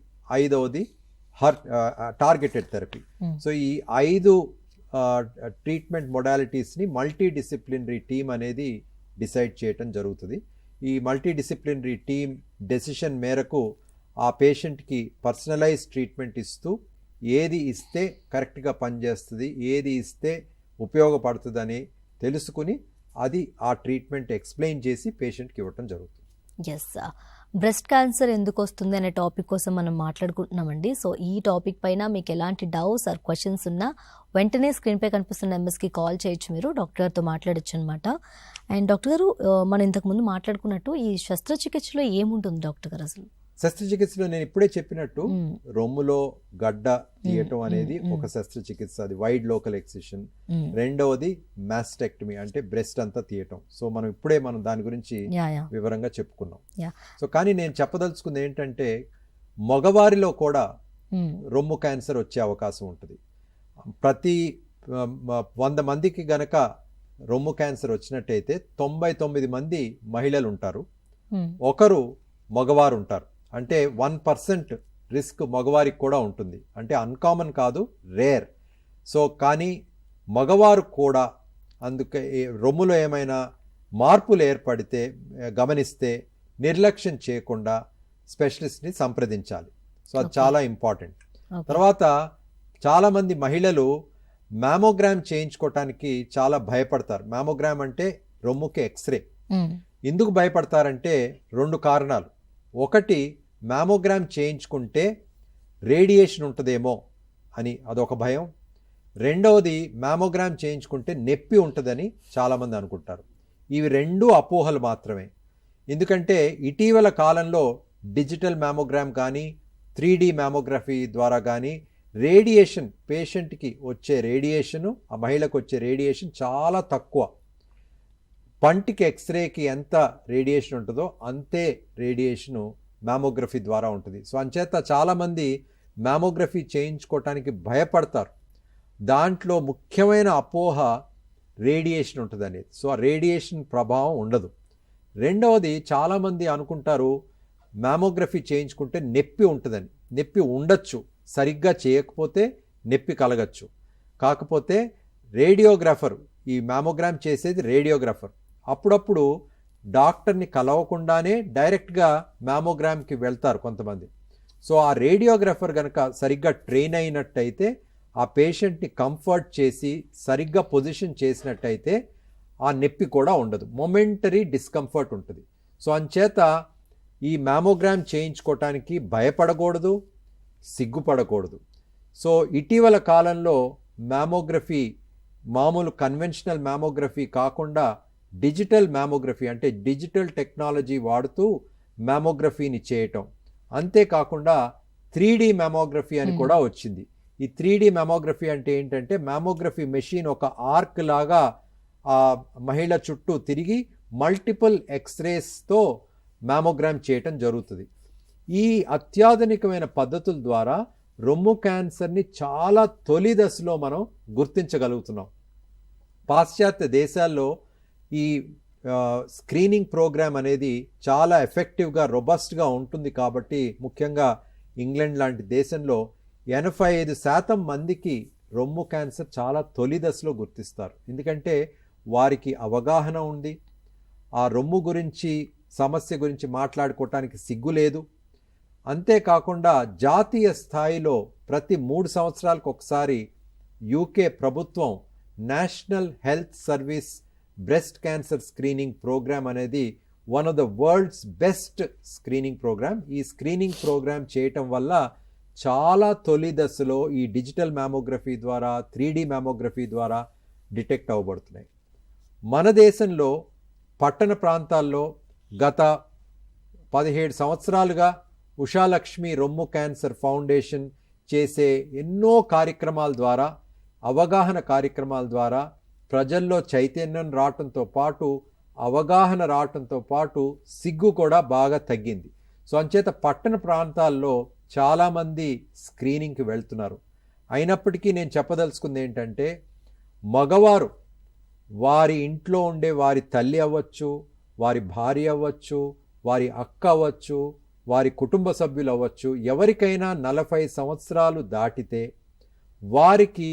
ఐదవది టార్గెటెడ్ థెరపీ. సో ఈ 5 ట్రీట్మెంట్ మొడాలిటీస్ని మల్టీ డిసిప్లినరీ టీమ్ అనేది డిసైడ్ చేయటం జరుగుతుంది. ఈ మల్టీ డిసిప్లినరీ టీమ్ డెసిషన్ మేరకు ఆ పేషెంట్కి పర్సనలైజ్ ట్రీట్మెంట్ ఇస్తూ ఏది ఇస్తే కరెక్ట్గా పనిచేస్తుంది, ఏది ఇస్తే ఉపయోగపడుతుందని తెలుసుకుని అది ఆ ట్రీట్మెంట్ ఎక్స్ప్లెయిన్ చేసి పేషెంట్కి ఇవ్వటం జరుగుతుంది. ఎస్, బ్రెస్ట్ క్యాన్సర్ ఎందుకు వస్తుంది అనే టాపిక్ కోసం మనం మాట్లాడుకుంటున్నామండి. సో ఈ టాపిక్ పైన మీకు ఎలాంటి డౌట్స్ ఆర్ క్వశ్చన్స్ ఉన్నా వెంటనే స్క్రీన్పై కనిపిస్తున్న నెంబర్స్కి కాల్ చేయొచ్చు, మీరు డాక్టర్ గారితో మాట్లాడచ్చు అనమాట. అండ్ డాక్టర్ గారు, మనం ఇంతకుముందు మాట్లాడుకున్నట్టు ఈ శస్త్రచికిత్సలో ఏముంటుంది డాక్టర్ గారు అసలు? శస్త్రచికిత్సలో నేను ఇప్పుడే చెప్పినట్టు రొమ్ములో గడ్డ తీయటం అనేది ఒక శస్త్రచికిత్స, అది వైడ్ లోకల్ ఎక్సిషన్. రెండవది మాస్టెక్టమీ అంటే బ్రెస్ట్ అంతా తీయటం. సో మనం దాని గురించి వివరంగా చెప్పుకున్నాం. సో కానీ నేను చెప్పదలుచుకుంది ఏంటంటే, మగవారిలో కూడా రొమ్ము క్యాన్సర్ వచ్చే అవకాశం ఉంటుంది. ప్రతి 100 మందికి గనక రొమ్ము క్యాన్సర్ వచ్చినట్టయితే 99 మంది మహిళలు ఉంటారు, ఒకరు మగవారు ఉంటారు. అంటే 1% రిస్క్ మగవారికి కూడా ఉంటుంది. అంటే అన్కామన్ కాదు, రేర్. సో కానీ మగవారు కూడా అందుకే రొమ్ములో ఏమైనా మార్పులు ఏర్పడితే గమనిస్తే నిర్లక్ష్యం చేయకుండా స్పెషలిస్ట్ని సంప్రదించాలి. సో అది చాలా ఇంపార్టెంట్. తర్వాత చాలామంది మహిళలు మ్యామోగ్రామ్ చేయించుకోవటానికి చాలా భయపడతారు. మ్యామోగ్రామ్ అంటే రొమ్ముకి ఎక్స్రే. ఎందుకు భయపడతారంటే 2 కారణాలు. ఒకటి, మ్యామోగ్రామ్ చేయించుకుంటే రేడియేషన్ ఉంటుందేమో అని అదొక భయం. రెండవది, మ్యామోగ్రామ్ చేయించుకుంటే నొప్పి ఉంటుందని చాలామంది అనుకుంటారు. ఇవి 2 అపోహలు మాత్రమే. ఎందుకంటే ఇటీవల కాలంలో డిజిటల్ మ్యామోగ్రామ్ కానీ 3D మ్యామోగ్రఫీ ద్వారా కానీ రేడియేషన్, పేషెంట్కి వచ్చే రేడియేషను, ఆ మహిళకు వచ్చే రేడియేషన్ చాలా తక్కువ. పంటికి ఎక్స్రేకి ఎంత రేడియేషన్ ఉంటుందో అంతే రేడియేషను మ్యామోగ్రఫీ ద్వారా ఉంటుంది. సో అంచేత చాలామంది మ్యామోగ్రఫీ చేయించుకోవటానికి భయపడతారు. దాంట్లో ముఖ్యమైన అపోహ రేడియేషన్ ఉంటుంది అనేది. సో ఆ రేడియేషన్ ప్రభావం ఉండదు. రెండవది, చాలామంది అనుకుంటారు మ్యామోగ్రఫీ చేయించుకుంటే నొప్పి ఉంటుందని. నొప్పి ఉండొచ్చు, సరిగ్గా చేయకపోతే నొప్పి కలగచ్చు. కాకపోతే రేడియోగ్రాఫర్, ఈ మ్యామోగ్రామ్ చేసేది రేడియోగ్రాఫర్, అప్పుడప్పుడు డాక్టర్ని కలవకుండానే డైరెక్ట్గా మ్యామోగ్రామ్కి వెళ్తారు కొంతమంది. సో ఆ రేడియోగ్రాఫర్ కనుక సరిగ్గా ట్రైన్ అయినట్టయితే, ఆ పేషెంట్ని కంఫర్ట్ చేసి సరిగ్గా పొజిషన్ చేసినట్టయితే ఆ నొప్పి కూడా ఉండదు, మొమెంటరీ డిస్కంఫర్ట్ ఉంటుంది. సో అంచేత ఈ మ్యామోగ్రామ్ చేయించుకోవటానికి భయపడకూడదు, సిగ్గుపడకూడదు. సో ఇటీవల కాలంలో మ్యామోగ్రఫీ మామూలు కన్వెన్షనల్ మ్యామోగ్రఫీ కాకుండా డిజిటల్ మ్యామోగ్రఫీ, అంటే డిజిటల్ టెక్నాలజీ వాడుతూ మ్యామోగ్రఫీని చేయటం, అంతేకాకుండా 3D మ్యామోగ్రఫీ అని కూడా వచ్చింది. ఈ 3D మ్యామోగ్రఫీ అంటే ఏంటంటే, మ్యామోగ్రఫీ మెషిన్ ఒక ఆర్క్ లాగా ఆ మహిళ చుట్టూ తిరిగి మల్టిపుల్ ఎక్స్రేస్తో మ్యామోగ్రామ్ చేయటం జరుగుతుంది. ఈ అత్యాధునికమైన పద్ధతుల ద్వారా రొమ్ము క్యాన్సర్ని చాలా తొలి దశలో మనం గుర్తించగలుగుతున్నాం. పాశ్చాత్య దేశాల్లో ఈ స్క్రీనింగ్ ప్రోగ్రామ్ అనేది చాలా ఎఫెక్టివ్గా, రొబస్ట్గా ఉంటుంది. కాబట్టి ముఖ్యంగా ఇంగ్లాండ్ లాంటి దేశంలో 85% మందికి రొమ్ము క్యాన్సర్ చాలా తొలి దశలో గుర్తిస్తారు. ఎందుకంటే వారికి అవగాహన ఉంది, ఆ రొమ్ము గురించి, సమస్య గురించి మాట్లాడుకోవటానికి సిగ్గు లేదు. అంతేకాకుండా జాతీయ స్థాయిలో ప్రతి 3 సంవత్సరాలకు ఒకసారి యూకే ప్రభుత్వం national health service breast cancer screening programme అనేది one of the world's best screening programme. ఈ స్క్రీనింగ్ ప్రోగ్రామ్ చేయటం వల్ల చాలా తొలి దశలో ఈ డిజిటల్ మ్యామోగ్రఫీ ద్వారా, 3D మ్యామోగ్రఫీ ద్వారా డిటెక్ట్ అవ్వబడుతున్నాయి. మన దేశంలో పట్టణ ప్రాంతాల్లో గత 17 సంవత్సరాలుగా ఉషాలక్ష్మి రొమ్ము క్యాన్సర్ ఫౌండేషన్ చేసే ఎన్నో కార్యక్రమాల ద్వారా, అవగాహన కార్యక్రమాల ద్వారా ప్రజల్లో చైతన్యం రావటంతో పాటు, అవగాహన రావటంతో పాటు సిగ్గు కూడా బాగా తగ్గింది. సో అంచేత పట్టణ ప్రాంతాల్లో చాలామంది స్క్రీనింగ్కి వెళ్తున్నారు. అయినప్పటికీ నేను చెప్పదలుచుకుంది ఏంటంటే, మగవారు వారి ఇంట్లో ఉండే వారి తల్లి అవ్వచ్చు, వారి భార్య అవ్వచ్చు, వారి అక్క అవ్వచ్చు, వారి కుటుంబ సభ్యులు అవ్వచ్చు, ఎవరికైనా 40 సంవత్సరాలు దాటితే వారికి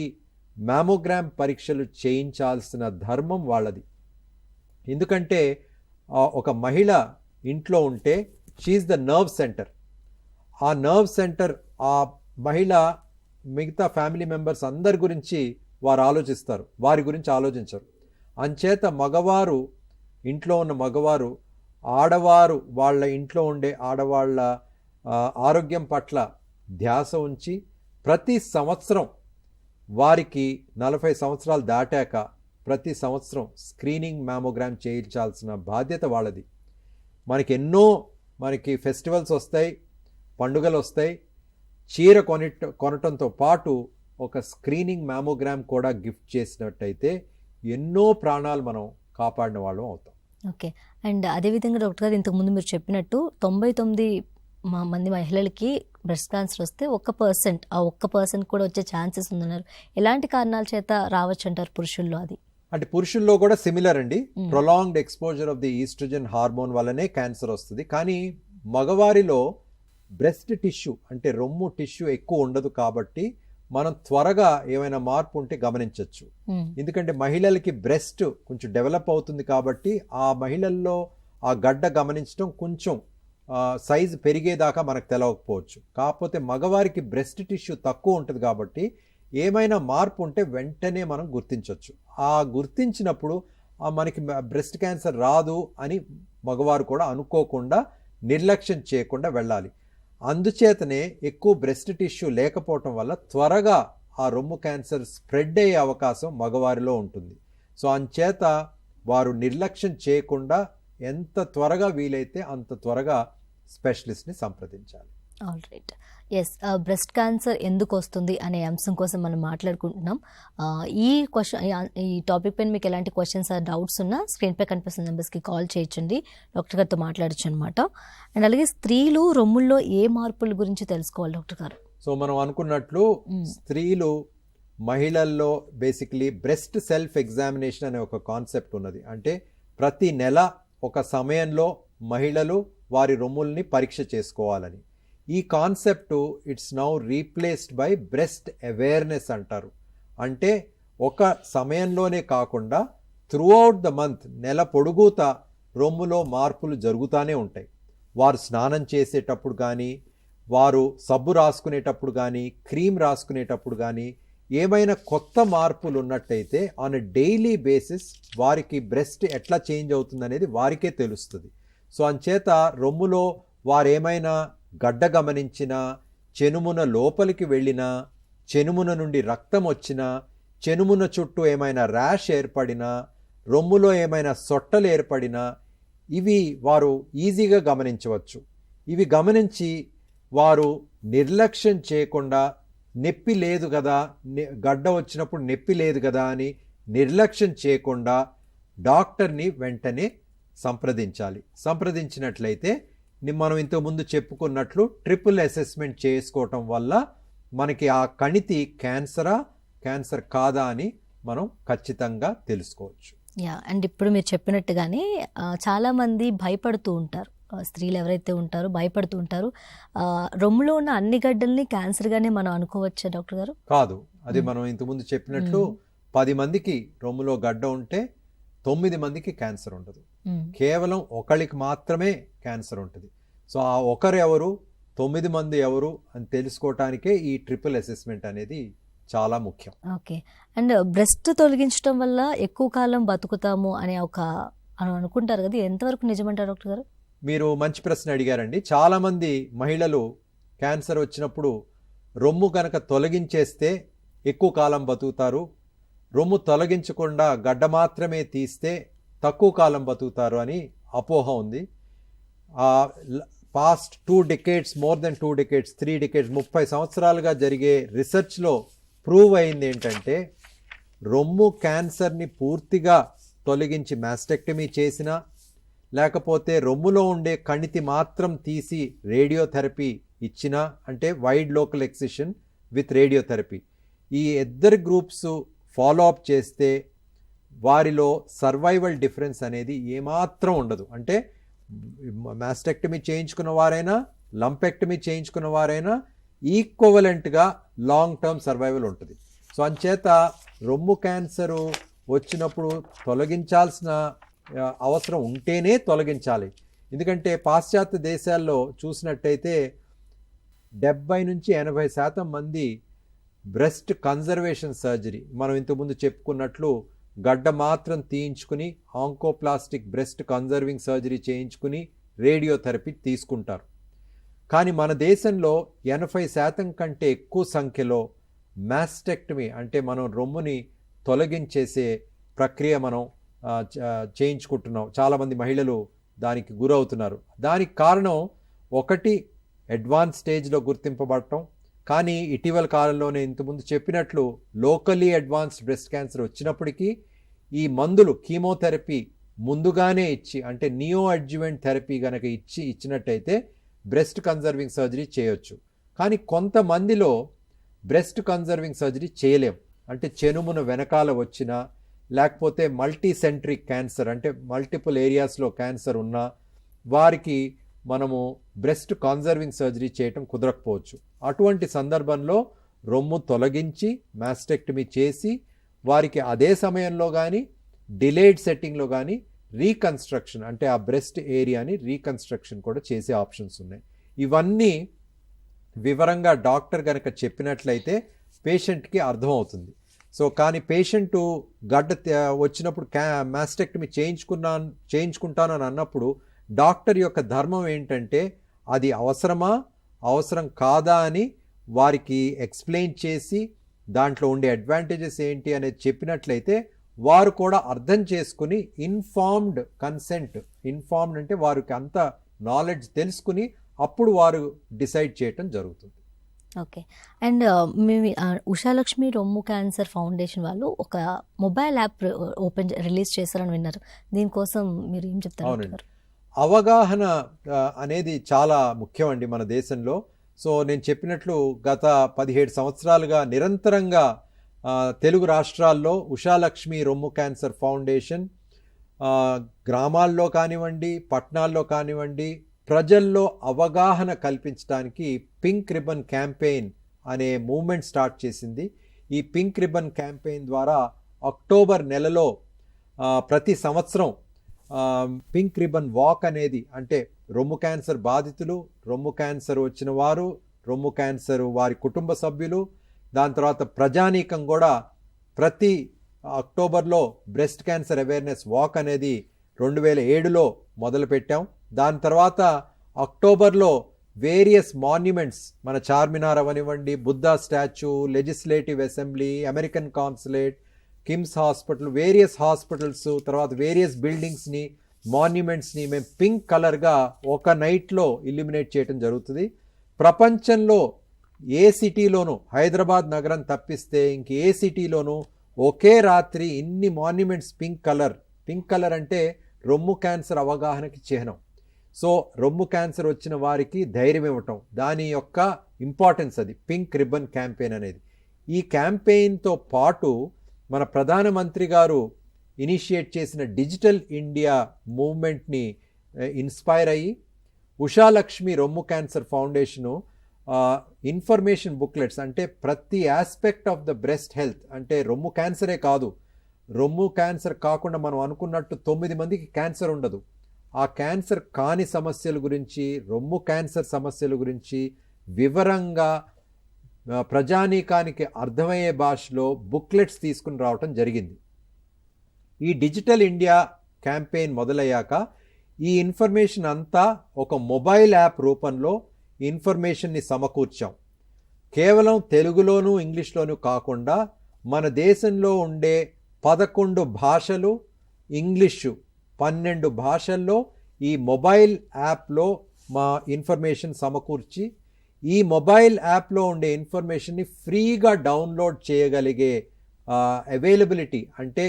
మ్యామోగ్రామ్ పరీక్షలు చేయించాల్సిన ధర్మం వాళ్ళది. ఎందుకంటే ఒక మహిళ ఇంట్లో ఉంటే షీఈస్ ద నర్వ్ సెంటర్. ఆ నర్వ్ సెంటర్, ఆ మహిళ మిగతా ఫ్యామిలీ మెంబర్స్ అందరి గురించి వారు ఆలోచిస్తారు, వారి గురించి ఆలోచించరు. అంచేత మగవారు, ఇంట్లో ఉన్న మగవారు, ఆడవారు వాళ్ళ ఇంట్లో ఉండే ఆడవాళ్ళ ఆరోగ్యం పట్ల ధ్యాస ఉంచి ప్రతి సంవత్సరం వారికి 40 సంవత్సరాలు దాటాక ప్రతి సంవత్సరం స్క్రీనింగ్ మ్యామోగ్రామ్ చేయించాల్సిన బాధ్యత వాళ్ళది. మనకి ఫెస్టివల్స్ వస్తాయి, పండుగలు వస్తాయి, చీర కొనటంతో పాటు ఒక స్క్రీనింగ్ మ్యామోగ్రామ్ కూడా గిఫ్ట్ చేసినట్టయితే ఎన్నో ప్రాణాలు మనం కాపాడిన వాళ్ళం అవుతాం. ఓకే. అండ్ అదేవిధంగా డాక్టర్ గారు, ఇంతకుముందు మీరు చెప్పినట్టు 99 మంది మహిళలకి బ్రెస్ట్ క్యాన్సర్ వస్తే 1%, ఆ 1% కూడా వచ్చే ఛాన్సెస్ ఉందన్నారు. ఎలాంటి కారణాల చేత రావచ్చు అంటారు పురుషుల్లో? అది అంటే పురుషుల్లో కూడా సిమిలర్ అండి. Prolonged exposure of the oestrogen hormone వల్లనే క్యాన్సర్ వస్తుంది. కానీ మగవారిలో బ్రెస్ట్ టిష్యూ అంటే రొమ్ము టిష్యూ ఎక్కువ ఉండదు కాబట్టి మనం త్వరగా ఏమైనా మార్పు ఉంటే గమనించవచ్చు. ఎందుకంటే మహిళలకి బ్రెస్ట్ కొంచెం డెవలప్ అవుతుంది కాబట్టి ఆ మహిళల్లో ఆ గడ్డ గమనించడం కొంచెం సైజు పెరిగేదాకా మనకు తెలవకపోవచ్చు. కాకపోతే మగవారికి బ్రెస్ట్ టిష్యూ తక్కువ ఉంటుంది కాబట్టి ఏమైనా మార్పు ఉంటే వెంటనే మనం గుర్తించవచ్చు. ఆ గుర్తించినప్పుడు మనకి బ్రెస్ట్ క్యాన్సర్ రాదు అని మగవారు కూడా అనుకోకుండా నిర్లక్ష్యం చేయకుండా వెళ్ళాలి. అందుచేతనే ఎక్కువ బ్రెస్ట్ టిష్యూ లేకపోవటం వల్ల త్వరగా ఆ రొమ్ము క్యాన్సర్ స్ప్రెడ్ అయ్యే అవకాశం మగవారిలో ఉంటుంది. సో అంచేత వారు నిర్లక్ష్యం చేయకుండా ఎంత త్వరగా వీలైతే అంత త్వరగా స్పెషలిస్ట్ని సంప్రదించాలి. All right. Yes, breast cancer ఎందుకు వస్తుంది అనే అంశం కోసం మనం మాట్లాడుకుంటున్నాం. ఈ టాపిక్ పైన మీకు ఎలాంటి క్వశ్చన్స్ డౌట్స్ ఉన్నా స్క్రీన్పై కనిపిస్తున్న నెంబర్స్కి కాల్ చేయొచ్చండి, డాక్టర్ గారితో మాట్లాడచ్చు అనమాట. అండ్ అలాగే స్త్రీలు రొమ్ముల్లో ఏ మార్పుల గురించి తెలుసుకోవాలి డాక్టర్ గారు? సో మనం అనుకున్నట్లు స్త్రీలు మహిళల్లో బేసిక్లీ బ్రెస్ట్ సెల్ఫ్ ఎగ్జామినేషన్ అనే ఒక కాన్సెప్ట్ ఉన్నది. అంటే ప్రతి నెల ఒక సమయంలో మహిళలు వారి రొమ్ముల్ని పరీక్ష చేసుకోవాలని. ఈ concept it's now replaced by breast awareness అంటారు. అంటే ఒక సమయంలోనే కాకుండా త్రూఅవుట్ ద మంత్, నెల పొడుగుతా రొమ్ములో మార్పులు జరుగుతూనే ఉంటాయి. వారు స్నానం చేసేటప్పుడు కానీ, వారు సబ్బు రాసుకునేటప్పుడు కానీ, క్రీమ్ రాసుకునేటప్పుడు కానీ ఏమైనా కొత్త మార్పులు ఉన్నట్టయితే ఆన్ ఎ డైలీ బేసిస్ వారికి బ్రెస్ట్ ఎట్లా చేంజ్ అవుతుంది అనేది వారికే తెలుస్తుంది. సో అంచేత రొమ్ములో వారేమైనా గడ్డ గమనించినా, చెనుమున లోపలికి వెళ్ళినా, చెనుమున నుండి రక్తం వచ్చినా, చెనుమున చుట్టూ ఏమైనా ర్యాష్ ఏర్పడినా, రొమ్ములో ఏమైనా సొట్టలు ఏర్పడినా ఇవి వారు ఈజీగా గమనించవచ్చు. ఇవి గమనించి వారు నిర్లక్ష్యం చేయకుండా నొప్పి లేదు కదా, గడ్డ వచ్చినప్పుడు నొప్పి లేదు కదా అని నిర్లక్ష్యం చేయకుండా డాక్టర్ని వెంటనే సంప్రదించాలి. సంప్రదించినట్లయితే మనం ఇంతకుముందు చెప్పుకున్నట్లు ట్రిపుల్ అసెస్మెంట్ చేసుకోవటం వల్ల మనకి ఆ కణితి క్యాన్సర్ కాదా అని మనం ఖచ్చితంగా తెలుసుకోవచ్చు. అండ్ ఇప్పుడు మీరు చెప్పినట్టుగానే చాలామంది భయపడుతూ ఉంటారు, స్త్రీలు ఎవరైతే ఉంటారో భయపడుతూ ఉంటారు. రొమ్ములో ఉన్న అన్ని గడ్డల్ని క్యాన్సర్గానే మనం అనుకోవచ్చా డాక్టర్ గారు? కాదు, అది మనం ఇంతకుముందు చెప్పినట్లు 10 మందికి రొమ్ములో గడ్డ ఉంటే 9 మందికి క్యాన్సర్ ఉండదు. కేవలం ఒకరికి మాత్రమే క్యాన్సర్ ఉంటుంది. సో ఆ ఒకరు ఎవరు, 9 మంది ఎవరు అని తెలుసుకోవటానికే ఈ ట్రిపుల్ అసెస్మెంట్ అనేది చాలా ముఖ్యం. ఓకే. అండ్ బ్రెస్ట్ తొలగించడం వల్ల ఎక్కువ కాలం బతుకుతాము అని అనుకుంటారు కదా, ఎంతవరకు నిజమంటారు డాక్టర్ గారు? మీరు మంచి ప్రశ్న అడిగారండి. చాలామంది మహిళలు క్యాన్సర్ వచ్చినప్పుడు రొమ్ము కనుక తొలగించేస్తే ఎక్కువ కాలం బతుకుతారు, రొమ్ము తొలగించకుండా గడ్డ మాత్రమే తీస్తే తక్కువ కాలం బతుకుతారు అని అపోహ ఉంది. Past 2 decades, more than 2 decades, 3 decades, 30 సంవత్సరాలుగా జరిగే రీసెర్చ్లో ప్రూవ్ అయింది ఏంటంటే రొమ్ము క్యాన్సర్ని పూర్తిగా తొలగించి మాస్టెక్టమీ చేసినా, లేకపోతే రొమ్ములో ఉండే కణితి మాత్రం తీసి రేడియోథెరపీ ఇచ్చినా, అంటే wide local excision with radiotherapy, ఈ ఇద్దరు గ్రూప్స్ ఫాలో అప్ చేస్తే వారిలో సర్వైవల్ డిఫరెన్స్ అనేది ఏమాత్రం ఉండదు. అంటే మాస్టెక్టమీ చేయించుకున్న వారైనా, లంపెక్టమీ చేయించుకున్న వారైనా ఈక్వలెంట్గా లాంగ్ టర్మ్ సర్వైవల్ ఉంటుంది. సో అంచేత రొమ్ము క్యాన్సరు వచ్చినప్పుడు తొలగించాల్సిన అవసరం ఉంటేనే తొలగించాలి. ఎందుకంటే పాశ్చాత్య దేశాల్లో చూసినట్టయితే 70 నుంచి 80% మంది బ్రెస్ట్ కన్జర్వేషన్ సర్జరీ, మనం ఇంతకుముందు చెప్పుకున్నట్లు గడ్డ మాత్రం తీయించుకుని ఆంకోప్లాస్టిక్ బ్రెస్ట్ కన్జర్వింగ్ సర్జరీ చేయించుకుని రేడియోథెరపీ తీసుకుంటారు. కానీ మన దేశంలో 80% కంటే ఎక్కువ సంఖ్యలో మాస్టెక్టమీ అంటే మనం రొమ్ముని తొలగించేసే ప్రక్రియ మనం చేయించుకుంటున్నాం. చాలామంది మహిళలు దానికి గురవుతున్నారు. దానికి కారణం ఒకటి అడ్వాన్స్ స్టేజ్లో గుర్తింపబడటం, కానీ ఇటీవల కాలంలోనే ఇంతకుముందు చెప్పినట్లు లోకల్లీ అడ్వాన్స్డ్ బ్రెస్ట్ క్యాన్సర్ వచ్చినప్పటికీ ఈ మందులు కీమోథెరపీ ముందుగానే ఇచ్చి, అంటే నియో అడ్జువెంట్ థెరపీ కనుక ఇచ్చినట్టయితే బ్రెస్ట్ కన్జర్వింగ్ సర్జరీ చేయొచ్చు. కానీ కొంతమందిలో బ్రెస్ట్ కన్జర్వింగ్ సర్జరీ చేయలేం. అంటే చెనుమున వెనకాల వచ్చినా, లేకపోతే మల్టీసెంట్రిక్ క్యాన్సర్ అంటే మల్టిపుల్ ఏరియాస్లో క్యాన్సర్ ఉన్నా వారికి మనము బ్రెస్ట్ కాన్జర్వింగ్ సర్జరీ చేయటం కుదరకపోవచ్చు. అటువంటి సందర్భంలో రొమ్ము తొలగించి మాస్టెక్టమీ చేసి వారికి అదే సమయంలో కానీ డిలేడ్ సెట్టింగ్లో కానీ రీకన్స్ట్రక్షన్ అంటే ఆ బ్రెస్ట్ ఏరియాని రీకన్స్ట్రక్షన్ కూడా చేసే ఆప్షన్స్ ఉన్నాయి. ఇవన్నీ వివరంగా డాక్టర్ కనుక చెప్పినట్లయితే పేషెంట్కి అర్థమవుతుంది. సో కానీ పేషెంట్ వచ్చినప్పుడు మాస్టెక్టమీ చేయించుకుంటాను అని అన్నప్పుడు డాక్టర్ యొక్క ధర్మం ఏంటంటే అది అవసరమా అవసరం కాదా అని వారికి ఎక్స్ప్లెయిన్ చేసి దాంట్లో ఉండే అడ్వాంటేజెస్ ఏంటి అనేది చెప్పినట్లయితే వారు కూడా అర్థం చేసుకుని ఇన్ఫార్మ్డ్ కన్సెంట్, ఇన్ఫార్మ్డ్ అంటే వారికి అంత నాలెడ్జ్ తెలుసుకుని అప్పుడు వారు డిసైడ్ చేయటం జరుగుతుంది. ఓకే. అండ్ మేము ఉషాలక్ష్మి రొమ్ము క్యాన్సర్ ఫౌండేషన్ వాళ్ళు ఒక మొబైల్ యాప్ రిలీజ్ చేశారని విన్నారు. దీనికోసం మీరు ఏం చెప్తారు? అవునండి, అవగాహన అనేది చాలా ముఖ్యమండి మన దేశంలో. సో నేను చెప్పినట్లు గత 17 సంవత్సరాలుగా నిరంతరంగా తెలుగు రాష్ట్రాల్లో ఉషాలక్ష్మి రొమ్ము క్యాన్సర్ ఫౌండేషన్ గ్రామాల్లో కానివ్వండి పట్టణాల్లో కానివ్వండి ప్రజల్లో అవగాహన కల్పించడానికి పింక్ రిబన్ క్యాంపెయిన్ అనే మూవ్మెంట్ స్టార్ట్ చేసింది. ఈ పింక్ రిబన్ క్యాంపెయిన్ ద్వారా అక్టోబర్ నెలలో ప్రతి సంవత్సరం పింక్ రిబన్ వాక్ అనేది అంటే రొమ్ము క్యాన్సర్ బాధితులు, రొమ్ము క్యాన్సర్ వచ్చిన వారు, రొమ్ము క్యాన్సర్ వారి కుటుంబ సభ్యులు, దాని తర్వాత ప్రజానీకం కూడా ప్రతి అక్టోబర్లో బ్రెస్ట్ క్యాన్సర్ అవేర్నెస్ వాక్ అనేది 2007లో మొదలుపెట్టాం. దాని తర్వాత అక్టోబర్లో వేరియస్ మాన్యుమెంట్స్ మన చార్మినార్ అవనివ్వండి, Buddha statue, legislative assembly, American consulate, KIMS hospital, various hospitals, తర్వాత వేరియస్ బిల్డింగ్స్ని, మాన్యుమెంట్స్ని మేము పింక్ కలర్గా ఒక నైట్లో ఇల్యూమినేట్ చేయడం జరుగుతుంది. ప్రపంచంలో ఏ సిటీలోనూ, హైదరాబాద్ నగరం తప్పిస్తే ఇంక ఏ సిటీలోనూ ఒకే రాత్రి ఇన్ని మాన్యుమెంట్స్ పింక్ కలర్ అంటే రొమ్ము క్యాన్సర్ అవగాహనకి చిహ్నం. సో రొమ్ము క్యాన్సర్ వచ్చిన వారికి ధైర్యం ఇవ్వటం, దాని యొక్క ఇంపార్టెన్స్ అది పింక్ రిబన్ క్యాంపెయిన్ అనేది. ఈ క్యాంపెయిన్తో పాటు మన ప్రధానమంత్రి గారు ఇనిషియేట్ చేసిన డిజిటల్ ఇండియా మూవ్మెంట్ని ఇన్స్పైర్ అయ్యి ఉషాలక్ష్మి రొమ్ము క్యాన్సర్ ఫౌండేషను ఇన్ఫర్మేషన్ బుక్లెట్స్ అంటే ప్రతి aspect of the breast health అంటే రొమ్ము క్యాన్సరే కాదు, రొమ్ము క్యాన్సర్ కాకుండా మనం అనుకున్నట్టు 9 మందికి క్యాన్సర్ ఉండదు. ఆ క్యాన్సర్ కాని సమస్యల గురించి, రొమ్ము క్యాన్సర్ సమస్యల గురించి వివరంగా ప్రజానీకానికి అర్థమయ్యే భాషలో బుక్లెట్స్ తీసుకుని రావటం జరిగింది. ఈ డిజిటల్ ఇండియా క్యాంపెయిన్ మొదలయ్యాక ఈ ఇన్ఫర్మేషన్ అంతా ఒక మొబైల్ యాప్ రూపంలో ఇన్ఫర్మేషన్ని సమకూర్చాం. కేవలం తెలుగులోనూ ఇంగ్లీష్లోనూ కాకుండా మన దేశంలో ఉండే 11 భాషలు, ఇంగ్లీషు 12 భాషల్లో ఈ మొబైల్ యాప్లో మా ఇన్ఫర్మేషన్ సమకూర్చి ఈ మొబైల్ యాప్లో ఉండే ఇన్ఫర్మేషన్ని ఫ్రీగా డౌన్లోడ్ చేయగలిగే అవైలబిలిటీ అంటే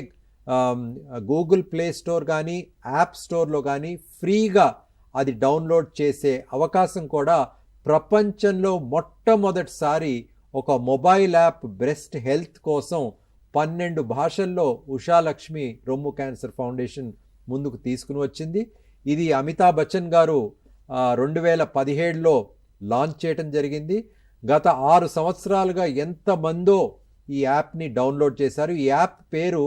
గూగుల్ ప్లే స్టోర్ కానీ యాప్ స్టోర్లో కానీ ఫ్రీగా అది డౌన్లోడ్ చేసే అవకాశం కూడా ప్రపంచంలో మొట్టమొదటిసారి ఒక మొబైల్ యాప్ బ్రెస్ట్ హెల్త్ కోసం 12 భాషల్లో ఉషాలక్ష్మి రొమ్ము క్యాన్సర్ ఫౌండేషన్ ముందుకు తీసుకుని వచ్చింది. ఇది అమితాబ్ బచ్చన్ గారు 2017లో లాంచ్ చేయడం జరిగింది. గత 6 సంవత్సరాలుగా ఎంతమందో ఈ యాప్ని డౌన్లోడ్ చేశారు. ఈ యాప్ పేరు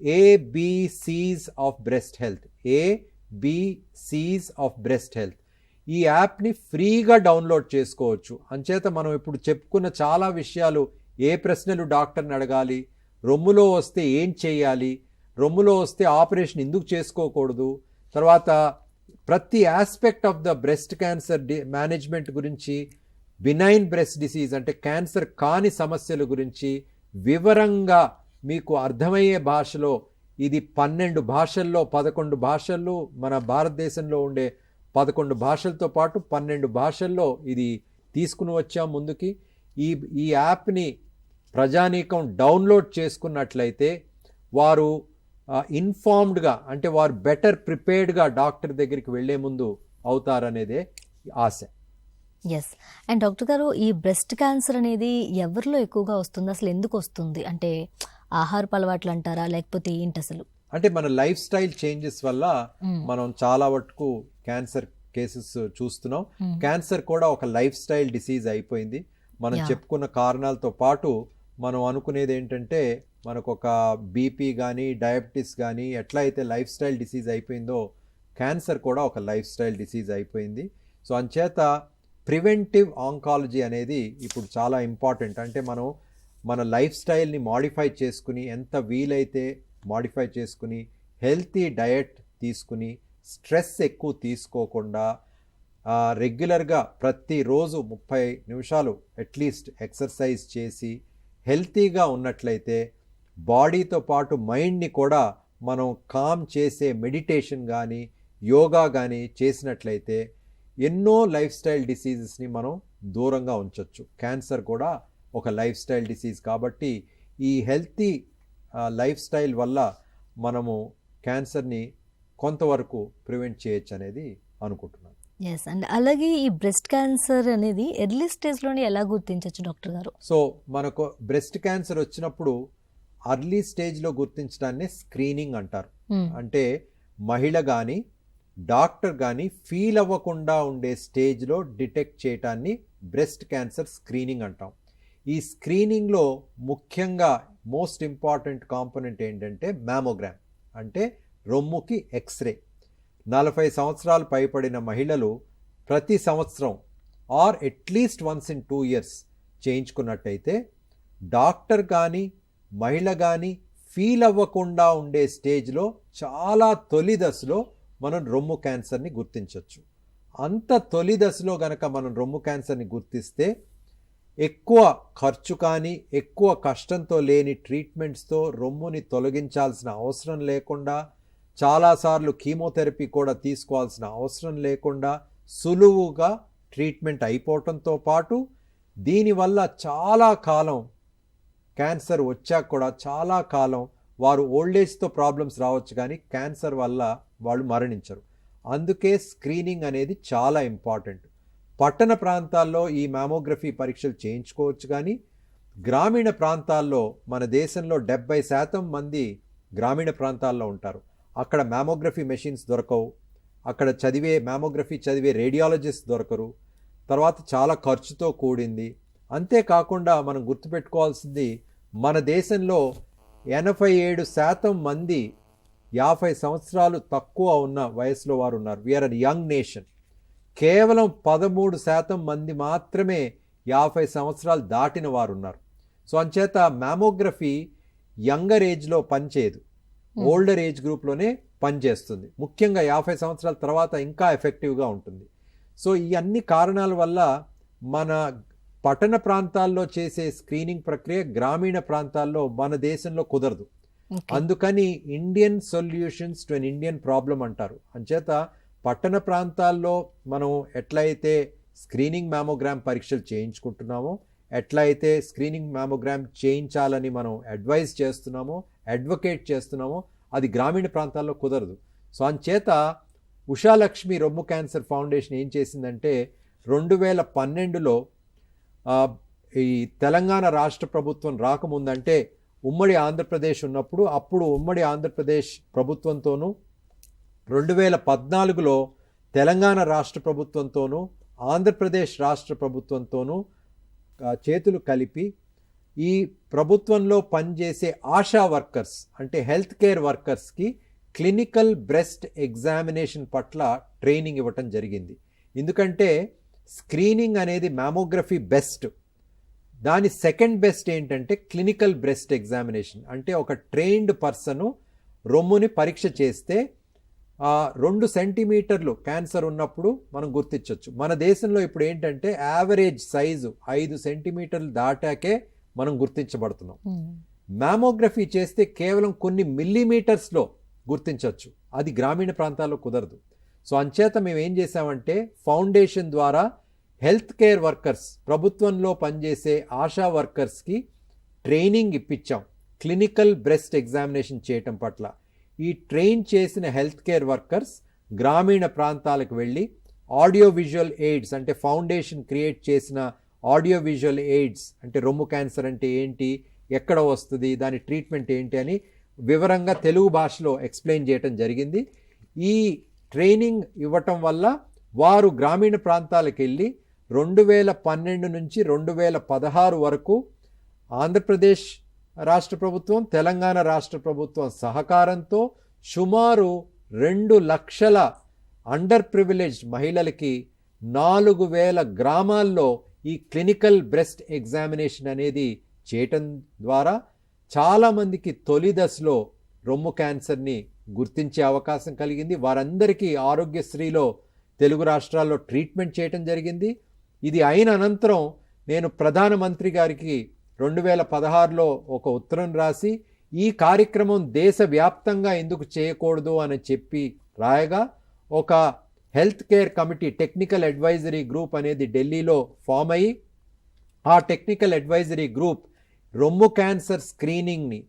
ABCs of breast health, ABCs of breast health. ఈ యాప్ని ఫ్రీగా డౌన్లోడ్ చేసుకోవచ్చు. అంచేత మనం ఇప్పుడు చెప్పుకున్న చాలా విషయాలు, ఏ ప్రశ్నలు డాక్టర్ని అడగాలి, రొమ్ములో వస్తే ఏం చేయాలి, రొమ్ములో వస్తే ఆపరేషన్ ఎందుకు చేసుకోకూడదు, తర్వాత ప్రతి aspect of the breast cancer management గురించి, బినైన్ బ్రెస్ట్ డిసీజ్ అంటే క్యాన్సర్ కాని సమస్యల గురించి వివరంగా మీకు అర్థమయ్యే భాషలో ఇది 12 భాషల్లో 11 భాషల్లో మన భారతదేశంలో ఉండే 11 భాషలతో పాటు 12 భాషల్లో ఇది తీసుకుని వచ్చాం ముందుకి. ఈ యాప్ని ప్రజానీకం డౌన్లోడ్ చేసుకున్నట్లయితే వారు ఇన్ఫార్మ్డ్గా అంటే వారు బెటర్ ప్రిపేర్డ్గా డాక్టర్ దగ్గరికి వెళ్లే ముందు అవుతారనేదే ఆశ. ఎస్. అండ్ డాక్టర్ గారు, ఈ బ్రెస్ట్ క్యాన్సర్ అనేది ఎవరిలో ఎక్కువగా వస్తుంది, అసలు ఎందుకు వస్తుంది? అంటే ఆహారపు అలవాట్లు అంటారా, లేకపోతే ఏంటి అసలు? అంటే మన లైఫ్ స్టైల్ చేంజెస్ వల్ల మనం చాలా వరకు క్యాన్సర్ కేసెస్ చూస్తున్నాం. Hmm. క్యాన్సర్ కూడా ఒక లైఫ్ స్టైల్ డిసీజ్ అయిపోయింది. మనం Yeah. చెప్పుకున్న కారణాలతో పాటు మనం అనుకునేది ఏంటంటే మనకు ఒక బీపీ కానీ డయాబెటీస్ కానీ ఎట్లా అయితే లైఫ్ స్టైల్ డిసీజ్ అయిపోయిందో క్యాన్సర్ కూడా ఒక లైఫ్ స్టైల్ డిసీజ్ అయిపోయింది. సో అంచేత ప్రివెంటివ్ ఆంకాలజీ అనేది ఇప్పుడు చాలా ఇంపార్టెంట్. అంటే మనం మన లైఫ్ స్టైల్ని మాడిఫై చేసుకుని ఎంత వీలైతే మాడిఫై చేసుకుని హెల్తీ డయట్ తీసుకుని స్ట్రెస్ ఎక్కువ తీసుకోకుండా రెగ్యులర్గా ప్రతిరోజు 30 నిమిషాలు అట్లీస్ట్ ఎక్సర్సైజ్ చేసి హెల్తీగా ఉన్నట్లయితే బాడీతో పాటు మైండ్ని కూడా మనం కామ్ చేసే మెడిటేషన్ కానీ యోగా కానీ చేసినట్లయితే ఎన్నో లైఫ్ స్టైల్ డిసీజెస్ని మనం దూరంగా ఉంచవచ్చు. క్యాన్సర్ కూడా ఒక లైఫ్ స్టైల్ డిసీజ్ కాబట్టి ఈ హెల్తీ లైఫ్ స్టైల్ వల్ల మనము క్యాన్సర్ని కొంతవరకు ప్రివెంట్ చేయొచ్చు అనేది అనుకుంటున్నాను. ఎస్ అండ్ అలాగే ఈ బ్రెస్ట్ క్యాన్సర్ అనేది ఎర్లీ స్టేజ్లోనే ఎలా గుర్తించవచ్చు డాక్టర్ గారు? సో మనకు బ్రెస్ట్ క్యాన్సర్ వచ్చినప్పుడు అర్లీ స్టేజ్లో గుర్తించడాన్ని స్క్రీనింగ్ అంటారు. అంటే మహిళ కానీ డాక్టర్ కానీ ఫీల్ అవ్వకుండా ఉండే స్టేజ్లో డిటెక్ట్ చేయటాన్ని బ్రెస్ట్ క్యాన్సర్ స్క్రీనింగ్ అంటాం. ఈ స్క్రీనింగ్లో ముఖ్యంగా మోస్ట్ ఇంపార్టెంట్ కాంపోనెంట్ ఏంటంటే మ్యామోగ్రామ్, అంటే రొమ్ముకి ఎక్స్రే. 40 సంవత్సరాలు పైబడిన మహిళలు ప్రతి సంవత్సరం or at least once in 2 years చేయించుకున్నట్టయితే డాక్టర్ కానీ మహిళ కానీ ఫీల్ అవ్వకుండా ఉండే స్టేజ్లో చాలా తొలి దశలో మనం రొమ్ము క్యాన్సర్ని గుర్తించవచ్చు. అంత తొలి దశలో గనక మనం రొమ్ము క్యాన్సర్ని గుర్తిస్తే ఎక్కువ ఖర్చు కానీ ఎక్కువ కష్టంతో లేని ట్రీట్మెంట్స్తో రొమ్ముని తొలగించాల్సిన అవసరం లేకుండా, చాలాసార్లు కీమోథెరపీ కూడా తీసుకోవాల్సిన అవసరం లేకుండా సులువుగా ట్రీట్మెంట్ అయిపోవటంతో పాటు దీనివల్ల చాలా కాలం క్యాన్సర్ వచ్చాక కూడా చాలా కాలం వారు ఓల్డేజ్తో ప్రాబ్లమ్స్ రావచ్చు కానీ క్యాన్సర్ వల్ల వాళ్ళు మరణించరు. అందుకే స్క్రీనింగ్ అనేది చాలా ఇంపార్టెంట్. పట్టణ ప్రాంతాల్లో ఈ మ్యామోగ్రఫీ పరీక్షలు చేయించుకోవచ్చు కానీ గ్రామీణ ప్రాంతాల్లో మన దేశంలో 70% మంది గ్రామీణ ప్రాంతాల్లో ఉంటారు. అక్కడ మ్యామోగ్రఫీ మెషిన్స్ దొరకవు, అక్కడ మ్యామోగ్రఫీ చదివే రేడియాలజిస్ట్ దొరకరు, తర్వాత చాలా ఖర్చుతో కూడింది. అంతేకాకుండా మనం గుర్తుపెట్టుకోవాల్సింది మన దేశంలో 87% మంది 50 సంవత్సరాలు తక్కువ ఉన్న వయసులో వారు ఉన్నారు. We are a young nation. కేవలం 13% మంది మాత్రమే 50 సంవత్సరాలు దాటిన వారు ఉన్నారు. సో అంచేత మ్యామోగ్రఫీ యంగర్ ఏజ్లో పనిచేయదు, ఓల్డర్ ఏజ్ గ్రూప్లోనే పనిచేస్తుంది. ముఖ్యంగా 50 సంవత్సరాల తర్వాత ఇంకా ఎఫెక్టివ్గా ఉంటుంది. సో ఈ అన్ని కారణాల వల్ల మన పట్టణ ప్రాంతాల్లో చేసే స్క్రీనింగ్ ప్రక్రియ గ్రామీణ ప్రాంతాల్లో మన దేశంలో కుదరదు. అందుకని Indian solutions to an Indian problem అంటారు. అంచేత పట్టణ ప్రాంతాల్లో మనం ఎట్లయితే స్క్రీనింగ్ మ్యామోగ్రామ్ పరీక్షలు చేయించుకుంటున్నామో, ఎట్లయితే స్క్రీనింగ్ మ్యామోగ్రామ్ చేయించాలని మనం అడ్వైజ్ చేస్తున్నామో, అడ్వకేట్ చేస్తున్నామో, అది గ్రామీణ ప్రాంతాల్లో కుదరదు. సో అంచేత ఉషాలక్ష్మి రొమ్ము క్యాన్సర్ ఫౌండేషన్ ఏం చేసిందంటే 2012లో ఈ తెలంగాణ రాష్ట్ర ప్రభుత్వం రాకముందంటే ఉమ్మడి ఆంధ్రప్రదేశ్ ఉన్నప్పుడు అప్పుడు ఉమ్మడి ఆంధ్రప్రదేశ్ ప్రభుత్వంతోనూ 2014లో తెలంగాణ రాష్ట్ర ప్రభుత్వంతోనూ ఆంధ్రప్రదేశ్ రాష్ట్ర ప్రభుత్వంతోనూ చేతులు కలిపి ఈ ప్రభుత్వంలో పనిచేసే ఆశా వర్కర్స్ అంటే హెల్త్ కేర్ వర్కర్స్కి క్లినికల్ బ్రెస్ట్ ఎగ్జామినేషన్ పట్ల ట్రైనింగ్ ఇవ్వటం జరిగింది. ఎందుకంటే స్క్రీనింగ్ అనేది మ్యామోగ్రఫీ బెస్ట్, దాని సెకండ్ బెస్ట్ ఏంటంటే క్లినికల్ బ్రెస్ట్ ఎగ్జామినేషన్. అంటే ఒక ట్రైన్డ్ పర్సను రొమ్ముని పరీక్ష చేస్తే 2 సెంటీమీటర్లు క్యాన్సర్ ఉన్నప్పుడు మనం గుర్తించవచ్చు. మన దేశంలో ఇప్పుడు ఏంటంటే యావరేజ్ సైజు 5 సెంటీమీటర్లు దాటాకే మనం గుర్తించబడుతున్నాం. మ్యామోగ్రఫీ చేస్తే కేవలం కొన్ని మిల్లీమీటర్స్లో గుర్తించవచ్చు, అది గ్రామీణ ప్రాంతాల్లో కుదరదు. సో అంచేత మేము ఏం చేసామంటే ఫౌండేషన్ ద్వారా హెల్త్ కేర్ వర్కర్స్, ప్రభుత్వంలో పనిచేసే ఆశా వర్కర్స్కి ట్రైనింగ్ ఇప్పించాం క్లినికల్ బ్రెస్ట్ ఎగ్జామినేషన్ చేయటం పట్ల. ఈ ట్రైన్ చేసిన హెల్త్ కేర్ వర్కర్స్ గ్రామీణ ప్రాంతాలకు వెళ్ళి ఆడియో విజువల్ ఎయిడ్స్ అంటే ఫౌండేషన్ క్రియేట్ చేసిన ఆడియో విజువల్ ఎయిడ్స్ అంటే రొమ్ము క్యాన్సర్ అంటే ఏంటి, ఎక్కడ వస్తుంది, దాని ట్రీట్మెంట్ ఏంటి అని వివరంగా తెలుగు భాషలో ఎక్స్ప్లెయిన్ చేయటం జరిగింది. ఈ ట్రైనింగ్ ఇవ్వటం వల్ల వారు గ్రామీణ ప్రాంతాలకు వెళ్ళి 2012 నుంచి 2016 వరకు ఆంధ్రప్రదేశ్ రాష్ట్ర ప్రభుత్వం, తెలంగాణ రాష్ట్ర ప్రభుత్వం సహకారంతో సుమారు 2 లక్షల అండర్ ప్రివిలేజ్డ్ మహిళలకి 4000 గ్రామాల్లో ఈ క్లినికల్ బ్రెస్ట్ ఎగ్జామినేషన్ అనేది చేయటం ద్వారా చాలామందికి తొలి దశలో రొమ్ము క్యాన్సర్ని గుర్తించే అవకాశం కలిగింది. వారందరికీ ఆరోగ్యశ్రీలో తెలుగు రాష్ట్రాల్లో ట్రీట్మెంట్ చేయటం జరిగింది. ఇది అయిన అనంతరం నేను ప్రధానమంత్రి గారికి 2016లో ఒక ఉత్తరం రాసి ఈ కార్యక్రమం దేశవ్యాప్తంగా ఎందుకు చేయకూడదు అని చెప్పి రాయగా ఒక health care committee technical advisory group అనేది ఢిల్లీలో ఫామ్ అయ్యి ఆ టెక్నికల్ అడ్వైజరీ గ్రూప్ రొమ్ము క్యాన్సర్ స్క్రీనింగ్ని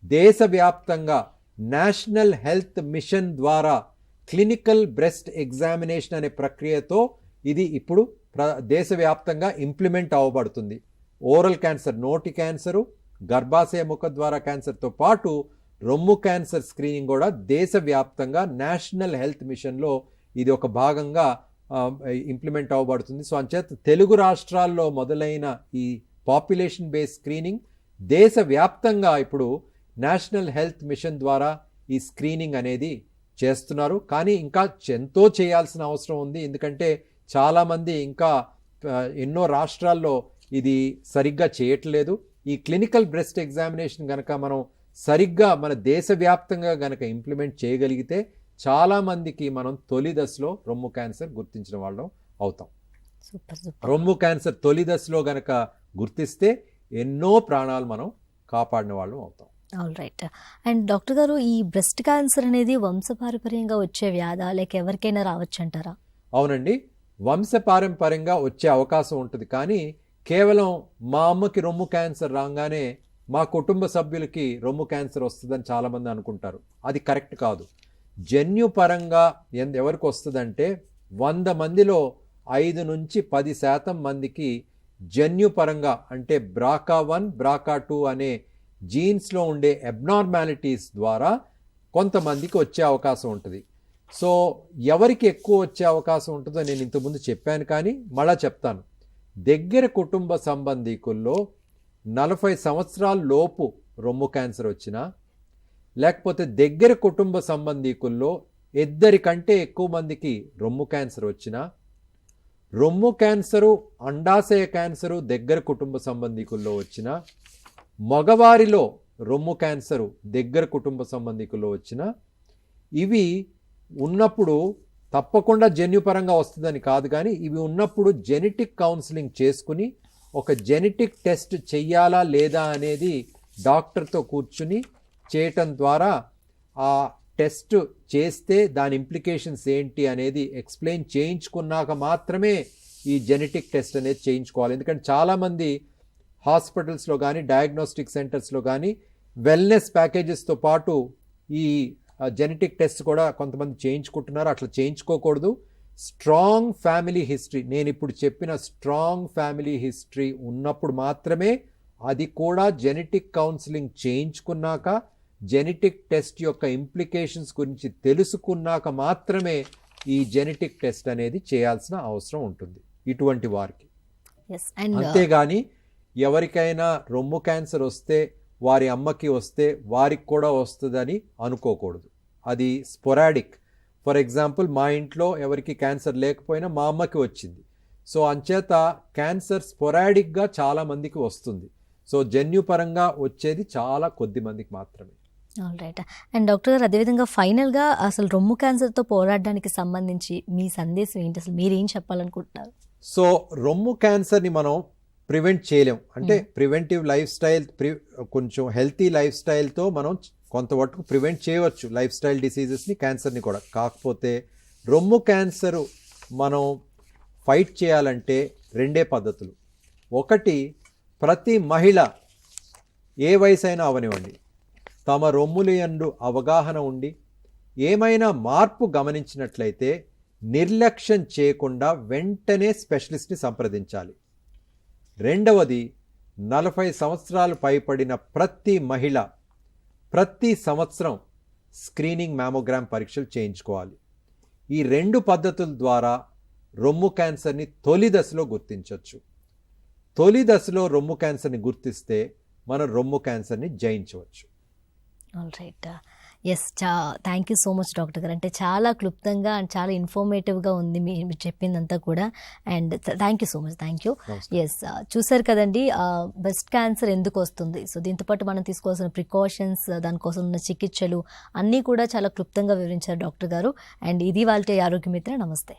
దేశవ్యాప్తంగా నేషనల్ హెల్త్ మిషన్ ద్వారా క్లినికల్ బ్రెస్ట్ ఎగ్జామినేషన్ అనే ప్రక్రియతో ఇది ఇప్పుడు దేశవ్యాప్తంగా ఇంప్లిమెంట్ అవ్వబడుతుంది. ఓరల్ క్యాన్సర్, నోటి క్యాన్సరు, గర్భాశయ ముఖ ద్వారా క్యాన్సర్తో పాటు రొమ్ము క్యాన్సర్ స్క్రీనింగ్ కూడా దేశవ్యాప్తంగా నేషనల్ హెల్త్ మిషన్లో ఇది ఒక భాగంగా ఇంప్లిమెంట్ అవ్వబడుతుంది. సో అంచేత తెలుగు రాష్ట్రాల్లో మొదలైన ఈ పాపులేషన్ బేస్డ్ స్క్రీనింగ్ దేశవ్యాప్తంగా ఇప్పుడు నేషనల్ హెల్త్ మిషన్ ద్వారా ఈ స్క్రీనింగ్ అనేది చేస్తున్నారు. కానీ ఇంకా ఎంతో చేయాల్సిన అవసరం ఉంది. ఎందుకంటే చాలామంది ఇంకా ఎన్నో రాష్ట్రాల్లో ఇది సరిగ్గా చేయట్లేదు. ఈ క్లినికల్ బ్రెస్ట్ ఎగ్జామినేషన్ కనుక మనం సరిగ్గా మన దేశవ్యాప్తంగా కనుక ఇంప్లిమెంట్ చేయగలిగితే చాలామందికి మనం తొలి దశలో రొమ్ము క్యాన్సర్ గుర్తించిన వాళ్ళం అవుతాం. రొమ్ము క్యాన్సర్ తొలి దశలో గనక గుర్తిస్తే ఎన్నో ప్రాణాలు మనం కాపాడిన వాళ్ళం అవుతాం. All right. అండ్ డాక్టర్ గారు, ఈ బ్రెస్ట్ క్యాన్సర్ అనేది వంశపారంపర్యంగా వచ్చే వ్యాధా లేక ఎవరికైనా రావచ్చు అంటారా? అవునండి, వంశపారంపర్యంగా వచ్చే అవకాశం ఉంటుంది. కానీ కేవలం మా అమ్మకి రొమ్ము క్యాన్సర్ రాగానే మా కుటుంబ సభ్యులకి రొమ్ము క్యాన్సర్ వస్తుందని చాలామంది అనుకుంటారు. అది కరెక్ట్ కాదు. జన్యుపరంగా ఎవరికి వస్తుందంటే 100 మందిలో 5 నుంచి 10% మందికి జన్యుపరంగా అంటే BRCA1, BRCA2 అనే జీన్స్లో ఉండే అబ్నార్మాలిటీస్ ద్వారా కొంతమందికి వచ్చే అవకాశం ఉంటుంది. సో ఎవరికి ఎక్కువ వచ్చే అవకాశం ఉంటుందో నేను ఇంతకుముందు చెప్పాను, కానీ మళ్ళా చెప్తాను. దగ్గర కుటుంబ సంబంధికుల్లో 40 సంవత్సరాల లోపు రొమ్ము క్యాన్సర్ వచ్చినా, లేకపోతే దగ్గర కుటుంబ సంబంధికుల్లో 2 కంటే ఎక్కువ మందికి రొమ్ము క్యాన్సర్ వచ్చినా, రొమ్ము క్యాన్సరు, అండాశయ క్యాన్సరు దగ్గర కుటుంబ సంబంధికుల్లో వచ్చినా, మగవారిలో రొమ్ము క్యాన్సరు దగ్గర కుటుంబ సంబంధికుల్లో వచ్చినా, ఇవి ఉన్నప్పుడు తప్పకుండా జన్యుపరంగా వస్తుందని కాదు, కానీ ఇవి ఉన్నప్పుడు జెనెటిక్ కౌన్సిలింగ్ చేసుకుని ఒక జెనెటిక్ టెస్ట్ చెయ్యాలా లేదా అనేది డాక్టర్తో కూర్చుని చేయటం ద్వారా ఆ టెస్ట్ చేస్తే దాని ఇంప్లికేషన్స్ ఏంటి అనేది ఎక్స్ప్లెయిన్ చేయించుకున్నాక మాత్రమే ఈ జెనెటిక్ టెస్ట్ అనేది చేయించుకోవాలి. ఎందుకంటే చాలామంది హాస్పిటల్స్లో కానీ డయాగ్నోస్టిక్ సెంటర్స్లో కానీ వెల్నెస్ ప్యాకేజెస్తో పాటు ఈ జెనెటిక్ టెస్ట్ కూడా కొంతమంది చేయించుకుంటున్నారు. అట్లా చేయించుకోకూడదు. స్ట్రాంగ్ ఫ్యామిలీ హిస్టరీ, నేను ఇప్పుడు చెప్పిన స్ట్రాంగ్ ఫ్యామిలీ హిస్టరీ ఉన్నప్పుడు మాత్రమే, అది కూడా జెనెటిక్ కౌన్సిలింగ్ చేయించుకున్నాక, జెనెటిక్ టెస్ట్ యొక్క ఇంప్లికేషన్స్ గురించి తెలుసుకున్నాక మాత్రమే ఈ జెనెటిక్ టెస్ట్ అనేది చేయాల్సిన అవసరం ఉంటుంది ఇటువంటి వారికి. అంతేగాని ఎవరికైనా రొమ్ము క్యాన్సర్ వస్తే వారి అమ్మకి వస్తే వారికి కూడా వస్తుందని అనుకోకూడదు. అది స్పొరాడిక్. ఫర్ ఎగ్జాంపుల్, మా ఇంట్లో ఎవరికి క్యాన్సర్ లేకపోయినా మా అమ్మకి వచ్చింది. సో అంచేత క్యాన్సర్ స్పొరాడిక్గా చాలా మందికి వస్తుంది. సో జన్యుపరంగా వచ్చేది చాలా కొద్ది మందికి మాత్రమే. All right. అండ్ డాక్టర్ గారు, అదేవిధంగా ఫైనల్గా అసలు రొమ్ము క్యాన్సర్తో పోరాడడానికి సంబంధించి మీ సందేశం ఏంటి? అసలు మీరు ఏం చెప్పాలనుకుంటున్నారు? సో రొమ్ము క్యాన్సర్ని మనం ప్రివెంట్ చేయలేం. అంటే ప్రివెంటివ్ లైఫ్ స్టైల్, కొంచెం హెల్తీ లైఫ్ స్టైల్తో మనం కొంతవరకు ప్రివెంట్ చేయవచ్చు లైఫ్ స్టైల్ డిసీజెస్ని, క్యాన్సర్ని కూడా. కాకపోతే రొమ్ము క్యాన్సరు మనం ఫైట్ చేయాలంటే 2 పద్ధతులు. ఒకటి, ప్రతి మహిళ ఏ వయసు అయినా అవనివ్వండి, తమ రొమ్ముల యందు అవగాహన ఉండి ఏమైనా మార్పు గమనించినట్లయితే నిర్లక్ష్యం చేయకుండా వెంటనే స్పెషలిస్ట్ని సంప్రదించాలి. రెండవది, 40 సంవత్సరాలు పైబడిన ప్రతి మహిళ ప్రతి సంవత్సరం స్క్రీనింగ్ మ్యామోగ్రామ్ పరీక్షలు చేయించుకోవాలి. ఈ 2 పద్ధతుల ద్వారా రొమ్ము క్యాన్సర్ని తొలి దశలో గుర్తించవచ్చు. తొలి దశలో రొమ్ము క్యాన్సర్ని గుర్తిస్తే మనం రొమ్ము క్యాన్సర్ని జయించవచ్చు. All right. Yes, thank you so much doctor గారు. అంటే చాలా క్లుప్తంగా అండ్ చాలా ఇన్ఫర్మేటివ్గా ఉంది మీరు చెప్పిందంతా కూడా. And thank you so much. Thank you. Yes, చూసారు కదండి బ్రెస్ట్ క్యాన్సర్ ఎందుకు వస్తుంది, సో దీంతోపాటు మనం తీసుకోవాల్సిన ప్రికాషన్స్, దానికోసం ఉన్న చికిత్సలు అన్నీ కూడా చాలా క్లుప్తంగా వివరించారు డాక్టర్ గారు. అండ్ ఇది వాళ్ళ ఆరోగ్య మిత్ర. నమస్తే.